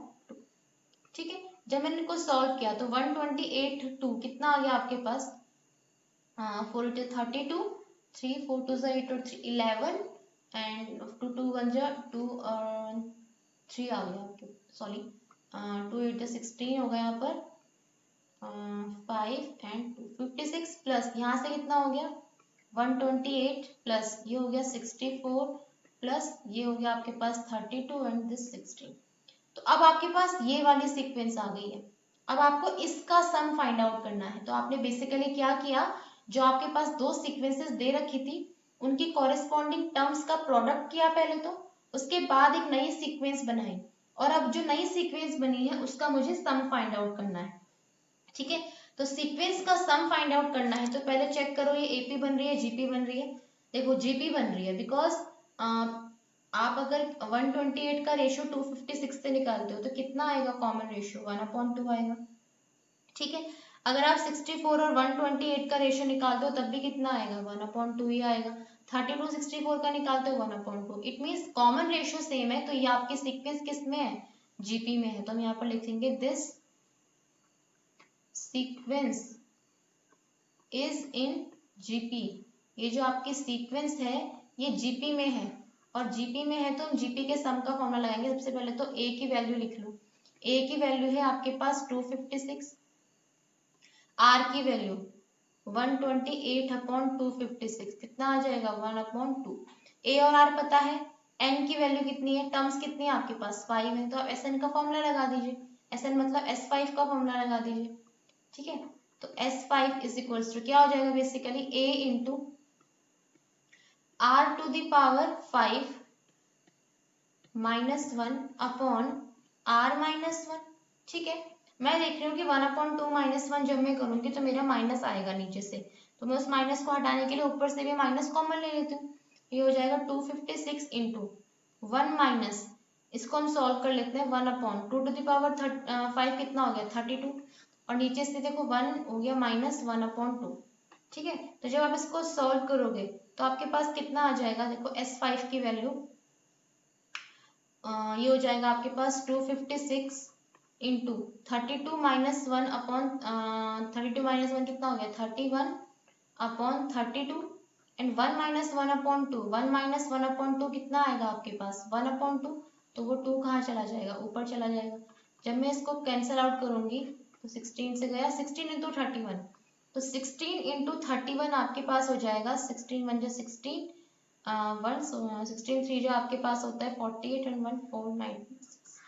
A: ठीक है, जब मैंने इनको सॉल्व किया तो 128 2 कितना आ गया आपके पास, 4 इंटू 32 3 4 2 8 और 3 11 एंड 2 2 1 2 और 3 आ गया आपके, सॉरी 2 8 16 होगा यहाँ पर 5 एंड 2 56 प्लस यहाँ से कितना हो गया 128 प्लस ये हो गया 64 प्लस ये हो गया आपके पास 32 एंड दिस 16। तो अब आपके पास ये वाली सीक्वेंस आ गई है, अब आपको इसका सम फाइंड आउट करना है। तो आपने बेसिकली क्या किया, जो आपके पास दो सीक्वेंसेस दे रखी थी उनकी कॉरेस्पॉन्डिंग टर्म्स का प्रोडक्ट किया पहले, तो उसके बाद एक नई सीक्वेंस बनाई, और अब जो नई सीक्वेंस बनी है उसका मुझे सम फाइंड आउट करना है। ठीक है, तो सीक्वेंस का सम फाइंड आउट करना है तो पहले चेक करो ये एपी बन रही है जीपी बन रही है। देखो जीपी बन रही है बिकॉज आप अगर 128 का रेशियो 256 से निकालते हो तो कितना आएगा कॉमन रेशियो 1/2 आएगा। ठीक है, अगर आप 64 और 128 का रेशियो निकालते हो तब भी कितना आएगा 1/2 ही आएगा। 32 64 का निकालते हो 1/2। It means common ratio same है, तो ये आपकी सीक्वेंस किस में है, जीपी में है। तो हम यहाँ पर लिखेंगे this sequence is in GP. ये जो आपकी सीक्वेंस है ये जीपी में है, और जीपी में है तो हम जीपी के सम का फॉर्मूला लगाएंगे। सबसे पहले तो ए की वैल्यू लिख लो, ए की वैल्यू है आपके पास 256, आर की वैल्यू 128/256 कितना आ जाएगा 1/2। ए और आर पता है, एन की वैल्यू कितनी है, टर्म्स कितनी है आपके पास 5 है, तो आप एस एन का फॉर्मूला लगा दीजिए, एस एन मतलब S5 का फॉर्मूला लगा दीजिए। ठीक है, तो S5 इज इक्वल्स टू क्या हो जाएगा basically A into R to the power 5 -1 upon R -1। ठीक है, मैं देख रही हूँ कि 1/2 -1 जब मैं करूंगी तो मेरा माइनस आएगा नीचे से, तो मैं उस माइनस को हटाने के लिए ऊपर से भी माइनस कॉमन ले लेती हूँ। ये हो जाएगा 256 इंटू 1 माइनस इसको हम सॉल्व कर लेते हैं। 1/2 कितना हो गया 32, और नीचे से देखो 1 हो गया -1/2। ठीक है, तो जब आप इसको सॉल्व करोगे तो आपके पास कितना आ जाएगा, देखो S5 की वैल्यू ये हो जाएगा आपके पास 256 इंटू 32 माइनस 1 कितना हो गया 31/32 एंड 1 - 1/2 1 - 1/2 कितना आएगा आपके पास 1/2, तो वो 2 कहाँ चला जाएगा, ऊपर चला जाएगा। जब मैं इसको कैंसिल आउट करूंगी तो 16 से गया 16 इंटू 31, तो 16 इंटू 31 आपके पास हो जाएगा 16 1 16 16 3 जो आपके पास होता है 48 एंड 1 496,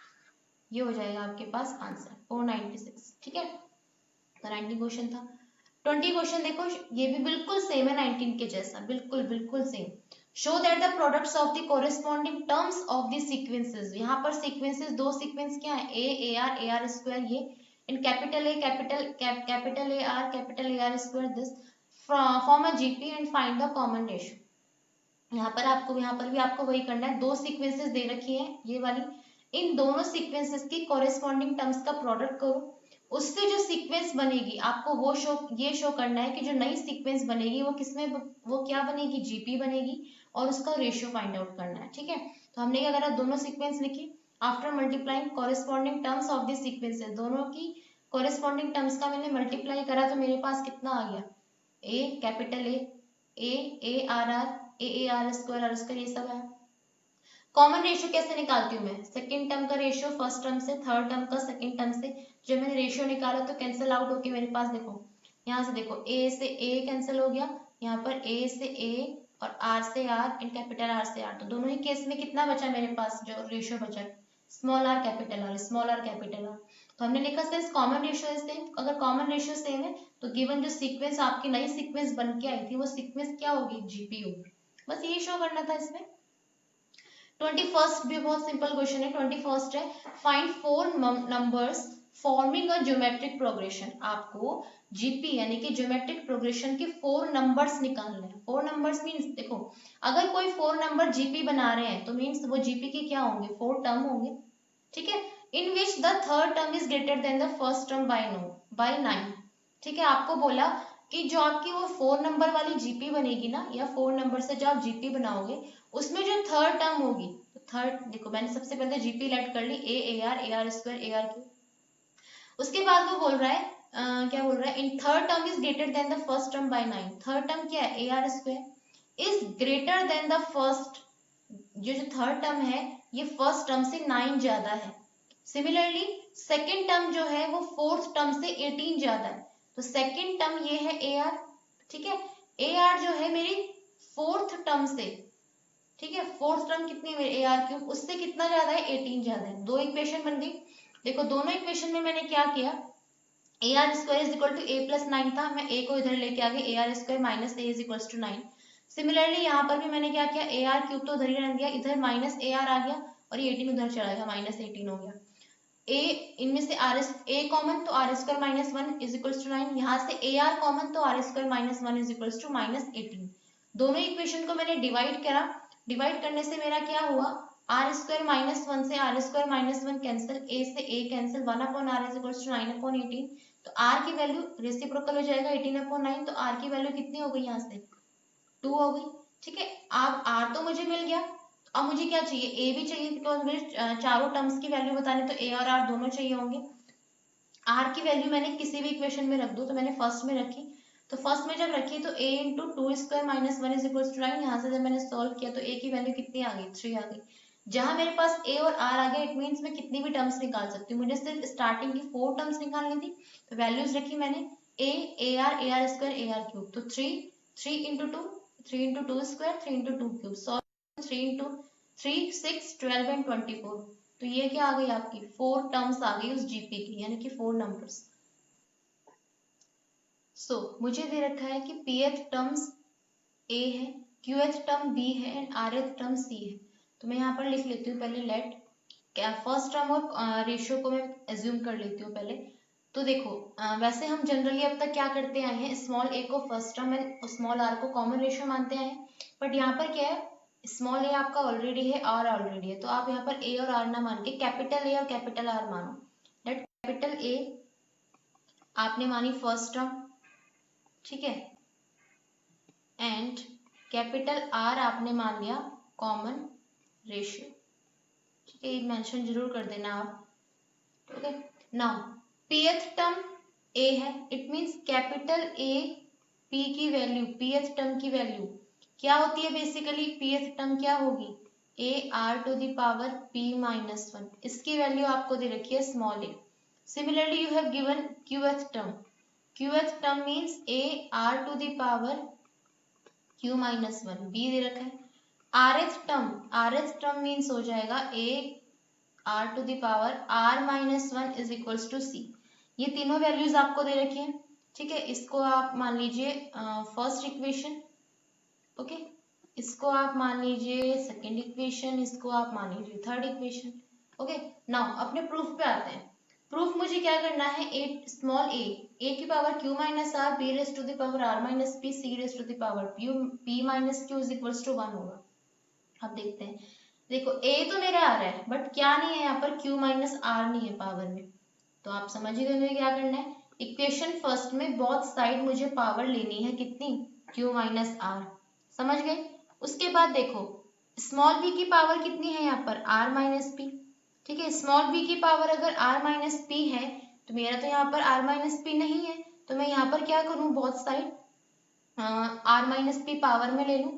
A: ये हो जाएगा आपके पास आंसर 496। ठीक है, तो 19 क्वेश्चन था। 20 क्वेश्चन देखो, ये भी बिल्कुल सेम है 19 के जैसा, बिल्कुल बिल्कुल same. Show that the products of the corresponding terms of the sequences, यहाँ पर सीक्वेंसेस दो सीक्वेंस क्या है ए आर स्क्वायर, ये in capital A capital A r square this form a GP and find the common ratio. यहाँ पर भी आपको वही करना है, दो सीक्वेंसेस दे रखी है ये वाली, इन दोनों सीक्वेंसेस की कॉरेस्पॉन्डिंग टर्म्स का प्रोडक्ट करो, उससे जो सीक्वेंस बनेगी आपको वो ये शो करना है कि जो नई सीक्वेंस बनेगी वो किसमें, वो क्या बनेगी जीपी बनेगी, और उसका रेशियो फाइंड आउट करना है। ठीक है, तो हमने क्या करा, दोनों सीक्वेंस लिखी, after multiplying corresponding terms of the sequences, दोनों की कॉरेस्पॉन्डिंग टर्म्स का मैंने मल्टीप्लाई करा, तो मेरे पास कितना आ गया ए कैपिटल ए आर स्क्वायर ये सब है। कॉमन रेशियो कैसे निकालती हूँ मैं, सेकंड टर्म का रेशियो फर्स्ट टर्म से, थर्ड टर्म का सेकंड टर्म से। जब मैंने रेशियो निकाला तो कैंसिल आउट होके मेरे पास देखो, यहाँ से देखो ए से ए कैंसिल हो गया, यहाँ पर ए से ए और आर से आर एंड कैपिटल आर से आर, तो दोनों ही केस में कितना बचा मेरे पास, जो रेशियो बचा small are capital R, small are capital R. तो हमने लिखा since common ratio is same, अगर कॉमन रेशियो सेम है तो गिवन जो सीक्वेंस आपकी नई सीक्वेंस बन के आई थी वो सीक्वेंस क्या होगी, जीपी होगी। बस ये शो करना था इसमें। 21st भी बहुत सिंपल क्वेश्चन है। 21st है, find 4 numbers forming a geometric progression. आपको जीपी यानी कि ज्योमेट्रिक प्रोग्रेशन के 4 नंबर्स निकालने हैं। 4 नंबर्स मींस देखो, अगर कोई 4 नंबर जीपी बना रहे हैं तो मींस वो जीपी के क्या होंगे, 4 टर्म होंगे। ठीक है, in which the third term is greater than the first term by 9। ठीक है, आपको बोला कि जो आपकी वो 4 नंबर वाली जीपी बनेगी ना, या 4 नंबर से जो आप जीपी बनाओगे उसमें जो थर्ड टर्म होगी, तो थर्ड देखो मैंने सबसे पहले जीपी लेट कर ली a r square a r cube. उसके बाद वो बोल रहा है क्या बोल रहा है, in third term is greater than the first term by 9। Third term क्या है ए r square is greater than the first, जो थर्ड टर्म है ये फर्स्ट टर्म से 9 ज्यादा है। सिमिलरली सेकेंड टर्म जो है वो फोर्थ टर्म से 18 ज्यादा है, तो सेकेंड टर्म ये है ए आर। ठीक है, ए आर जो है मेरी फोर्थ टर्म से, ठीक है फोर्थ टर्म कितनी है मेरे ए आर क्यूब, उससे कितना ज्यादा है 18 ज्यादा है। दो इक्वेशन बन गई। देखो दोनों इक्वेशन में मैंने क्या किया, a r square is equal to a plus 9 था, मैं ए को इधर लेके आ गई, a r square minus a is equal to 9। Similarly यहाँ पर भी मैंने क्या किया, ए आर क्यूब तो उधर ही रह गया, इधर माइनस ए आर आ गया और ये 18 उधर चला गया, माइनस 18 हो गया। ए इनमें से आर एस ए कॉमन तो r square minus 1 is equal to 9, यहाँ से ए आर कॉमन तो r square minus 1 is equal to minus 18। दोनों इक्वेशन को मैंने डिवाइड करा, डिवाइड करने से मेरा क्या हुआ, आर स्क्वायर माइनस 1 से r square minus 1 cancel, a से a cancel, 1/r is equal to 9/18। तो आर की वैल्यू रेसिप्रोकल हो जाएगा 18/9, तो आर की वैल्यू कितनी हो गई यहाँ से 2 हो गई। ठीक है, अब आर तो मुझे मिल गया, अब मुझे क्या चाहिए, ए भी चाहिए, बिकॉज मुझे चारों टर्म्स की वैल्यू बताने, तो ए और आर दोनों चाहिए होंगे। आर की वैल्यू मैंने किसी भी इक्वेशन में रख दो, तो मैंने फर्स्ट में रखी, तो फर्स्ट में जब रखी तो a into 2 square minus 1 is equal to 9, यहाँ से जब मैंने सॉल्व किया तो a की वैल्यू कितनी आ गई 3 आ गई। जहां मेरे पास a और r आ गया, इट मीन्स मैं कितनी भी टर्म्स निकाल सकती हूँ, मुझे सिर्फ स्टार्टिंग की 4 टर्म्स निकालनी थी, तो वैल्यूज रखी मैंने a r square a r cube, तो 3 into two square 3 into 2 cube, solve 3 into 3 6 12 and 24, तो ये क्या आ गई आपकी 4 टर्म्स आ गई उस जीपी की, यानी कि 4 नंबर्स। सो मुझे दे रखा है कि pth टर्म्स a है, qth टर्म b है एंड rth टर्म c है। तो मैं यहाँ पर लिख लेती हूँ पहले लेट, क्या फर्स्ट टर्म और रेशियो को मैं एज्यूम कर लेती हूँ पहले। तो देखो वैसे हम जनरली अब तक क्या करते आए हैं, स्मॉल a को first term and small r को कॉमन रेशियो मानते आए हैं, बट यहाँ पर क्या है स्मॉल ए आपका ऑलरेडी है, आर ऑलरेडी है, तो आप यहाँ पर ए और आर ना मान के कैपिटल ए और कैपिटल आर मानो। लेट कैपिटल ए आपने मानी फर्स्ट टर्म, ठीक है, एंड कैपिटल आर आपने मान लिया कॉमन रेशियो, ठीक है, ये मेंशन जरूर कर देना आप, okay. Now pth term a है, it means capital a p की वैल्यू, पीएथ टर्म की वैल्यू क्या होती है, बेसिकली पीएथ टर्म क्या होगी, a r to the power p minus 1, इसकी वैल्यू आपको दे रखी है small a. Similarly you have given qth term, qth term means a r to the power q minus 1, b दे रखा है। आरएथ टर्म मीन्स हो जाएगा a r to the power r minus 1 is equals to c. ये तीनों values आपको दे रखी है, ठीक है, इसको आप मान लीजिए फर्स्ट इक्वेशन, ओके, इसको आप मान लीजिए सेकेंड इक्वेशन, इसको आप मान लीजिए थर्ड इक्वेशन, ओके। नाउ अपने प्रूफ पे आते हैं। प्रूफ मुझे क्या करना है, स्मॉल ए की power q minus r, b raise to the power r minus p, c raise to the power p minus q is equals to 1 होगा। अब देखते हैं, देखो ए तो मेरा आ रहा है, बट क्या नहीं है यहाँ पर, क्यू माइनस आर नहीं है पावर में, तो आप समझ ही गए मुझे क्या करना है। इक्वेशन फर्स्ट में बोथ साइड मुझे पावर लेनी है, कितनी, क्यू माइनस आर, समझ गए। उसके बाद देखो स्मॉल बी की पावर कितनी है यहाँ पर, आर माइनस पी, ठीक है, स्मॉल बी की पावर अगर आर माइनस पी है तो मेरा तो यहाँ पर आर माइनस पी नहीं है, तो मैं यहाँ पर क्या करूँ, both side r minus p power में ले लूँ,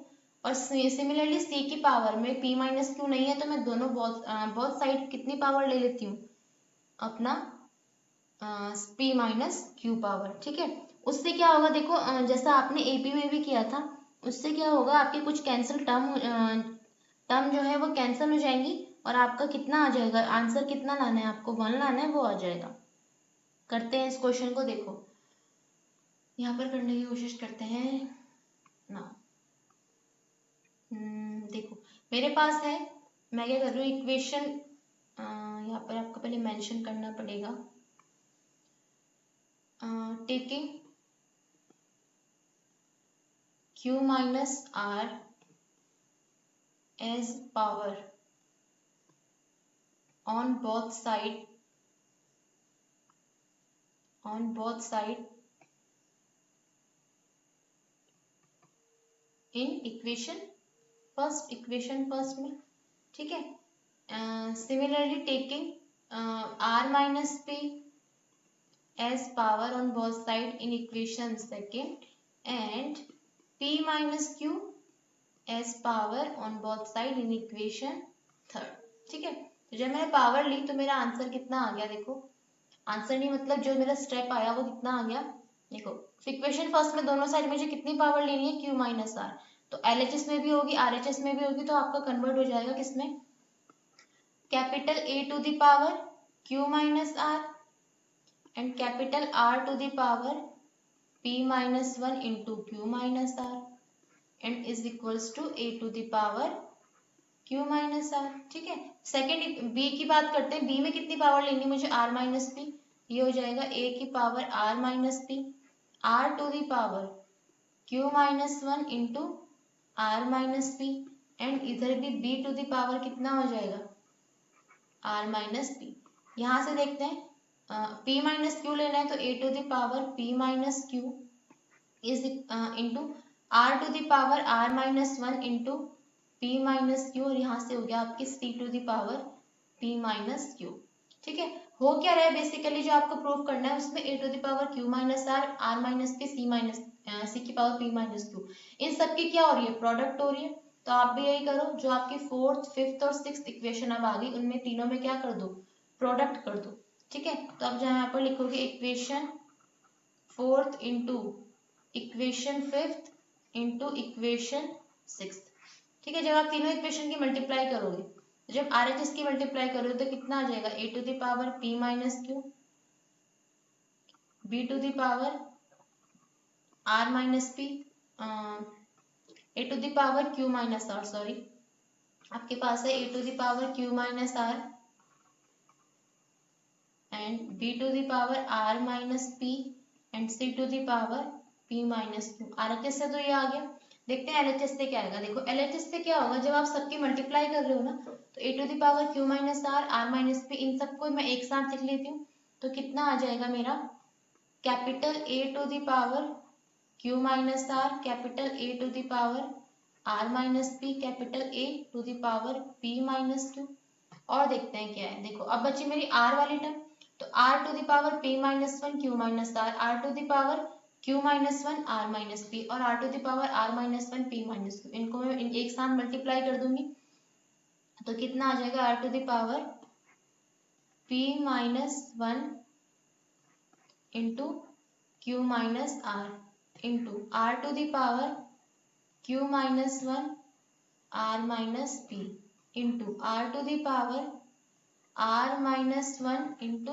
A: और सिमिलरली सी की पावर में पी माइनस क्यू नहीं है, तो मैं दोनों बोथ साइड कितनी पावर ले लेती हूँ, अपना पी माइनस क्यू पावर, ठीक है। उससे क्या होगा देखो, जैसा आपने एपी में भी किया था, उससे क्या होगा, आपके कुछ कैंसिल टर्म जो है वो कैंसिल हो जाएंगी, और आपका कितना आ जाएगा, आंसर कितना लाना है आपको, 1 लाना है, वो आ जाएगा। करते हैं इस क्वेश्चन को, देखो यहाँ पर करने की कोशिश करते हैं ना। देखो मेरे पास है, मैं क्या कर रही हूँ, इक्वेशन यहाँ पर आपको पहले मेंशन करना पड़ेगा, taking q minus r as power on both side in equation first में, ठीक है। Similarly taking r minus p as power on both side in equation second and p minus q as power on both side in equation third, ठीक है। तो जब मैंने power ली तो मेरा आंसर कितना आ गया, देखो आंसर नहीं मतलब जो मेरा स्टेप आया वो कितना आ गया, देखो इक्वेशन फर्स्ट में दोनों साइड मुझे कितनी पावर लेनी है, q माइनस आर, तो LHS में भी होगी RHS में भी होगी, तो आपका कन्वर्ट हो जाएगा किसमें, capital A to the power q minus r and capital R to the power p minus 1 into q minus r and is equals to A to the power q minus r, ठीक है। Second b की बात करते हैं, b में कितनी power लेनी है मुझे, r माइनस पी, ये हो जाएगा a की power r minus p, r to the power q minus 1 into r minus p, and इधर भी b टू दी पावर कितना हो जाएगा, r माइनस पी। यहाँ से देखते हैं p माइनस क्यू लेना है, तो a to the power p minus q is into r to the power r minus 1 into p minus q, और यहाँ से हो गया आपकी c to the power p minus q, ठीक है। हो क्या रहा है बेसिकली, जो आपको प्रूव करना है उसमें a to the power q minus r, r minus p, c की पावर p माइनस क्यू, इन सबकी क्या हो रही है, प्रोडक्ट हो रही है। तो आप भी यही करो, जो आपकी फोर्थ फिफ्थ और सिक्स्थ इक्वेशन अब आ गई, उनमें तीनों में क्या कर दो, प्रोडक्ट कर दो, ठीक है। तो अब जहाँ पर लिखोगे equation fourth into equation fifth into equation sixth, ठीक है। जब आप तीनों इक्वेशन की मल्टीप्लाई करोगे, जब RHS की मल्टीप्लाई करोगे तो कितना आ जाएगा, a to the power p minus q, b to the power r minus p, a to the power q minus r, sorry आपके पास है a to the power q minus r and b to the power r minus p and c to the power p minus q. RHS से तो ये आ गया, देखते हैं LHS से क्या आएगा। देखो LHS से क्या होगा, जब आप सबकी मल्टीप्लाई कर रहे हो ना, तो a to the power q minus r minus p, इन सबको मैं एक साथ लिख लेती हूँ। तो कितना आ जाएगा मेरा, capital A to the power q minus r, capital A to the power r minus p, capital A to the power p minus q। और देखते हैं क्या है। देखो अब बची मेरी r वाली टर्म, तो r to the power p minus one q minus r to the power q minus one r minus p और r to the power r minus one p minus q, इनको मैं एक साथ multiply कर दूंगी। तो कितना आ जाएगा, r to the power p minus one into q minus r into r to the power q minus one r minus p into r to the power r minus one into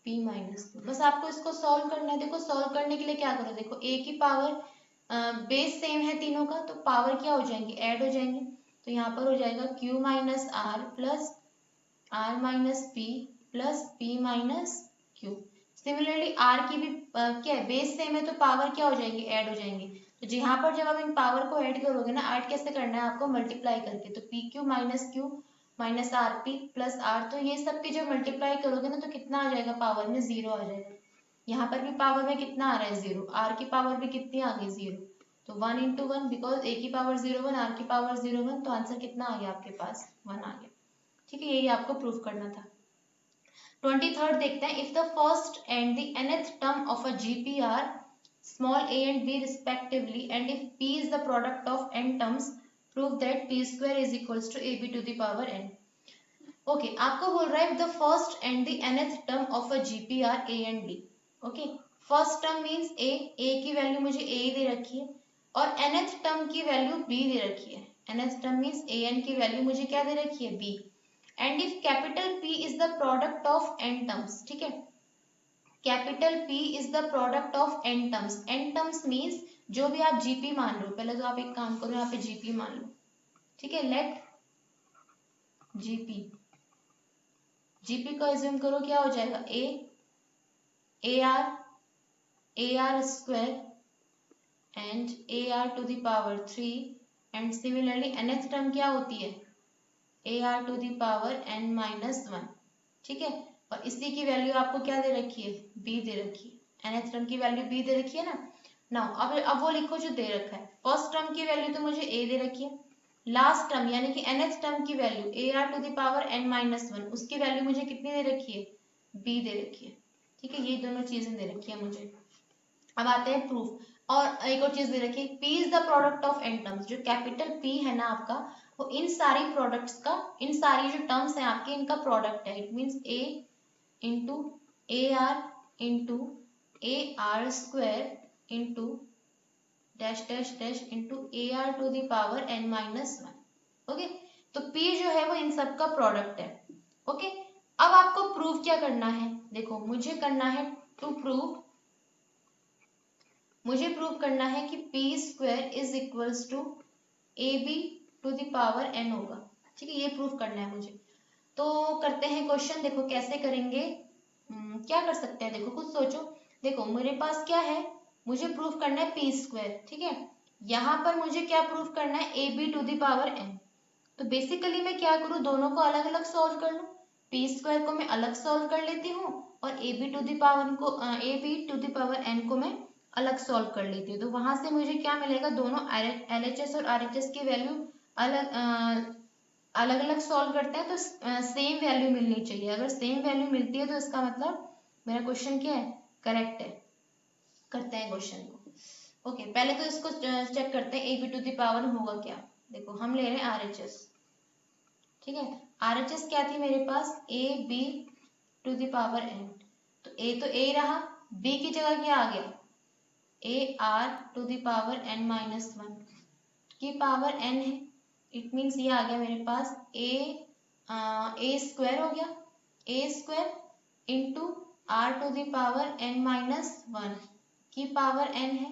A: p minus two. बस आपको इसको solve करना है। देखो solve करने के लिए क्या करो, देखो a की पावर बेस सेम है तीनों का, तो पावर क्या हो जाएंगे, ऐड हो जाएंगे। तो यहाँ पर हो जाएगा q minus r plus r minus p plus p minus q। Similarly r की भी क्या है, बेस सेम है, तो पावर क्या हो जाएंगे, ऐड हो जाएंगे। तो यहाँ पर जब आप इन पावर को ऐड करोगे ना, ऐड कैसे करना है आपको, मल्टीप्लाई करके। तो p q minus r p plus r, तो ये सब के जब मल्टीप्लाई करोगे ना, तो कितना आ जाएगा, पावर में जीरो आ जाएगा। यहाँ पर भी पावर में कितना आ रहा है, जीरो। आर की पावर भी कितनी आ गई, जीरो। तो वन इंटू वन, बिकॉज ए की पावर जीरो वन, आर की पावर जीरो वन, तो आंसर कितना आ गया आपके पास, वन आ गया। ठीक है, यही आपको प्रूव करना था। 23rd देखते हैं, if the first and the nth term of a GP are small a and b respectively, and if p is the product of n terms, prove that p square is equals to ab to the power n। Okay आपको बोल रहा है the first and the nth term of a GP are a and b। Okay first term means a की value मुझे a दे रखी है, और nth टर्म की वैल्यू b दे रखी है। nth टर्म मीन्स an की वैल्यू मुझे क्या दे रखी है, b। And if capital P is the product of n terms, ठीक है, capital P is the product of n terms. n terms means जो भी आप GP मान लो, पहले तो आप एक काम करो, यहाँ पे GP मान लो, ठीक है, लेट GP को एज्यूम करो, क्या हो जाएगा, a r square and a r to the power 3, and similarly nth term क्या होती है, a r to the power n minus one. ठीक है, और इसी की वैल्यू आपको क्या दे रखी है, b दे रखी है। nth टर्म की वैल्यू b दे रखी है ना। नाउ अब वो लिखो जो दे रखा है। फर्स्ट टर्म की वैल्यू तो मुझे a दे रखी है, लास्ट टर्म यानी कि nth टर्म की value a r to the power n minus one, उसकी वैल्यू मुझे कितनी दे रखी है, b दे रखी है। ठीक है, ये दोनों चीजें दे रखी है मुझे। अब आते हैं प्रूफ। और एक और चीज दे रखी है, p is the product of n terms. जो कैपिटल P है ना आपका, वो इन सारी प्रोडक्ट्स का, इन सारी जो टर्म्स हैं आपके, इनका प्रोडक्ट है। It means a into a r into a r square into dash dash dash into a r to the power n minus one. Okay, तो p जो है वो इन सब का प्रोडक्ट है। ओके, अब आपको प्रूव क्या करना है, देखो मुझे करना है मुझे प्रूव करना है कि p square is equals to a b to the power n होगा। ठीक है, ये प्रूव करना है मुझे। तो करते हैं क्वेश्चन। देखो कैसे करेंगे, क्या कर सकते हैं, देखो कुछ सोचो। देखो मेरे पास क्या है, मुझे प्रूफ करना है पी स्क्वायर। ठीक है, यहाँ पर मुझे क्या प्रूफ करना है, a b to the power n. तो बेसिकली मैं क्या करूँ, दोनों को अलग अलग सॉल्व कर लूँ। पी स्क्वायर को मैं अलग सॉल्व कर लेती हूँ, और a b to the power n को मैं अलग सॉल्व कर लेती हूँ। तो वहां से मुझे क्या मिलेगा, दोनों LHS और RHS की वैल्यू अलग अलग सॉल्व करते हैं, तो सेम वैल्यू मिलनी चाहिए। अगर सेम वैल्यू मिलती है तो इसका मतलब मेरा क्वेश्चन क्या है, करेक्ट है। करते हैं क्वेश्चन को। ओके, पहले तो इसको चेक करते हैं a b to the power होगा क्या। देखो हम ले रहे हैं RHS। ठीक है, RHS क्या थी मेरे पास, a b to the power n. तो ए तो ए रहा, बी की जगह क्या आ गया, a r to the power n minus one की पावर एन है। इट मीन्स ये आ गया मेरे पास ए स्क्वायर हो गया, a square into r to the power n minus one की पावर एन है।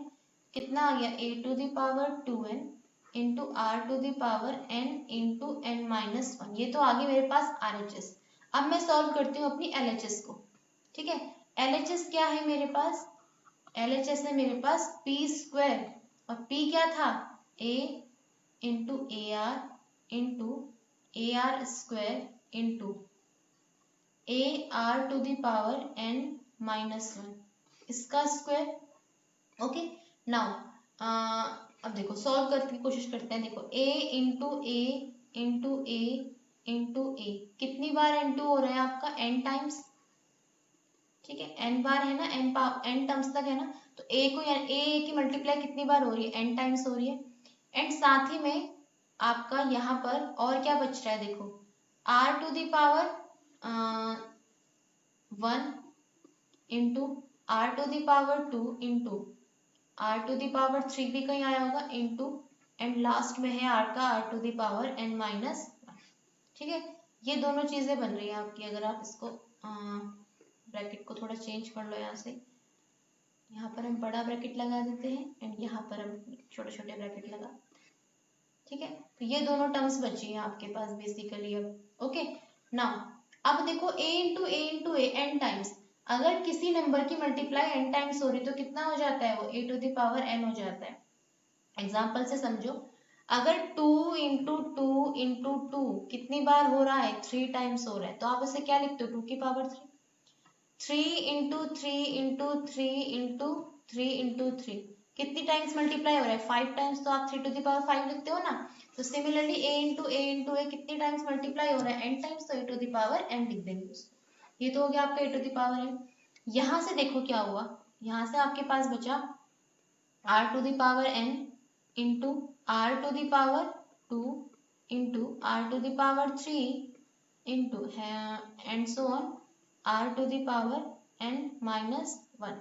A: कितना आ गया, a to the power two n into r to the power n into n minus one. ये तो आ गई मेरे पास RHS। अब मैं सॉल्व करती हूँ अपनी LHS को। ठीक है, LHS क्या है मेरे पास, LHS है मेरे पास पी स्क्वायर, और P क्या था, a into a r square into a r to the power n minus 1 इसका स्क्वायर। ओके, नाउ अब देखो सॉल्व करने की कोशिश करते हैं। देखो a इंटू ए कितनी बार n2 हो रहा है आपका n टाइम्स, ठीक है, n बार है ना, n टर्म्स तक है ना, तो a को a की मल्टीप्लाई कितनी बार हो रही है, n टाइम्स हो रही है। एंड साथ ही में आपका यहाँ पर और क्या बच रहा है, देखो r to the power 1 into r to the power 2 into r to the power 3 भी कहीं आया होगा इंटू एंड लास्ट में है आपका r to the power n minus 1। ठीक है, ये दोनों चीजें बन रही है आपकी। अगर आप इसको ब्रैकेट को थोड़ा चेंज कर लो, यहाँ से यहाँ पर हम बड़ा ब्रैकेट लगा देते हैं एंड यहाँ पर हम छोटे छोटे ब्रैकेट लगा, ठीक है, तो ये दोनों टर्म्स बची हैं आपके पास बेसिकली अब। ओके, नाउ अब देखो a into A n times, अगर किसी नंबर की मल्टीप्लाई n टाइम्स हो रही तो कितना हो जाता है, वो a to the power n हो जाता है। एग्जाम्पल से समझो, अगर 2 इंटू टू कितनी बार हो रहा है, 3 टाइम्स हो रहा है, तो आप इसे क्या लिखते हो, 2 की पावर 3। 3 इंटू थ्री कितनी टाइम्स मल्टीप्लाई हो रहा है, 5 टाइम्स, तो आप 3 टू द पावर 5 लिखते हो ना। तो सिमिलरली a इंटू ए कितनी टाइम्स मल्टीप्लाई हो रहा है, n टाइम्स, तो a to the power n लिख देंगे उसको। ये तो हो गया आपका a to the power n। यहाँ से देखो क्या हुआ, यहाँ से आपके पास बचा r to the power n into r to the power 2 into r to the power 3 into and so on r to the power n minus 1।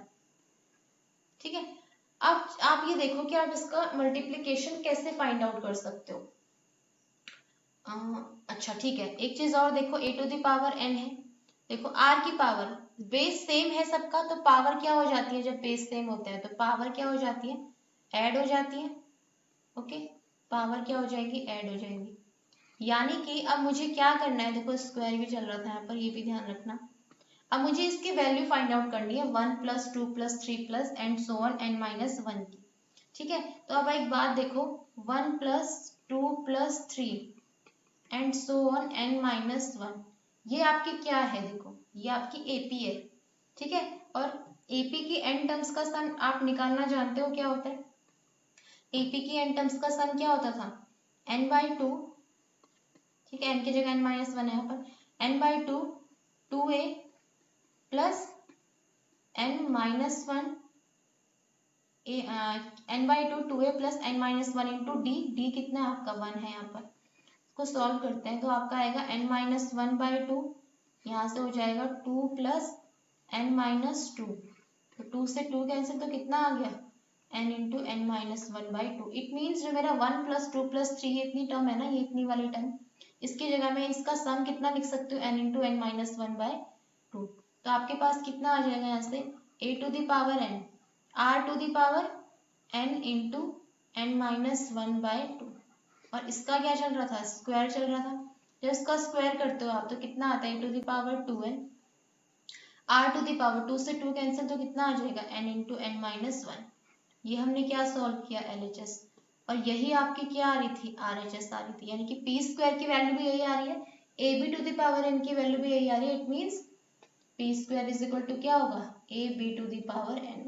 A: ठीक है, अब आप ये देखो कि आप इसका मल्टीप्लिकेशन कैसे फाइंड आउट कर सकते हो। अच्छा ठीक है, एक चीज और देखो, a to the power n है, देखो r की पावर, बेस सेम है सबका, तो पावर क्या हो जाती है, जब बेस सेम होता है तो पावर क्या हो जाती है, ऐड हो जाती है। ओके, पावर क्या हो जाएगी, ऐड हो जाएगी। यानी कि अब मुझे क्या करना है, देखो स्क्वायर भी चल रहा था यहाँ पर, ये भी ध्यान रखना। अब मुझे इसकी वैल्यू फाइंड आउट करनी है 1 plus 2 plus 3 plus and so on n minus 1 की। ठीक है, तो अब एक बात देखो, 1 plus 2 plus 3 and so on n minus 1, ये आपकी क्या है, देखो ये आपकी एपी है। ठीक है, और एपी की n टर्म्स का सम आप निकालना जानते हो क्या होता है, एपी की n टर्म्स का सम क्या होता था, n/2। ठीक है, n की जगह n माइनस 1 है यहाँ पर, n/2 2a plus n minus 1 n/2 2a plus n minus 1 into D कितना है आपका, 1 है यहाँ पर। इसको सॉल्व करते हैं तो आपका आएगा n माइनस 1/2, यहाँ से हो जाएगा 2 प्लस n माइनस 2, तो 2 से 2 कैंसिल, तो कितना आ गया, n into n minus 1/2। It means जो मेरा 1 प्लस 2 प्लस 3 ये इतनी टर्म है ना, ये इतनी वाली टर्म, इसकी जगह में इसका सम कितना लिख सकती हूँ, n इंटू n माइनस 1/2। तो आपके पास कितना आ जाएगा यहाँ से, a to the power n r to the power n into n minus 1/2, और इसका क्या चल रहा था, स्क्वायर चल रहा था। जब इसका स्क्वायर करते हो आप तो कितना आता है, a to the power 2n, r to the power 2 से 2 कैंसिल, तो कितना आ जाएगा, n इंटू n माइनस 1। ये हमने क्या सॉल्व किया, LHS, और यही आपकी क्या आ रही थी, RHS आ रही थी, यानी कि पी स्क्वायर की वैल्यू भी यही आ रही है, a b to the power n की वैल्यू भी यही आ रही है। It means p square is equal to क्या होगा, a b to the power n।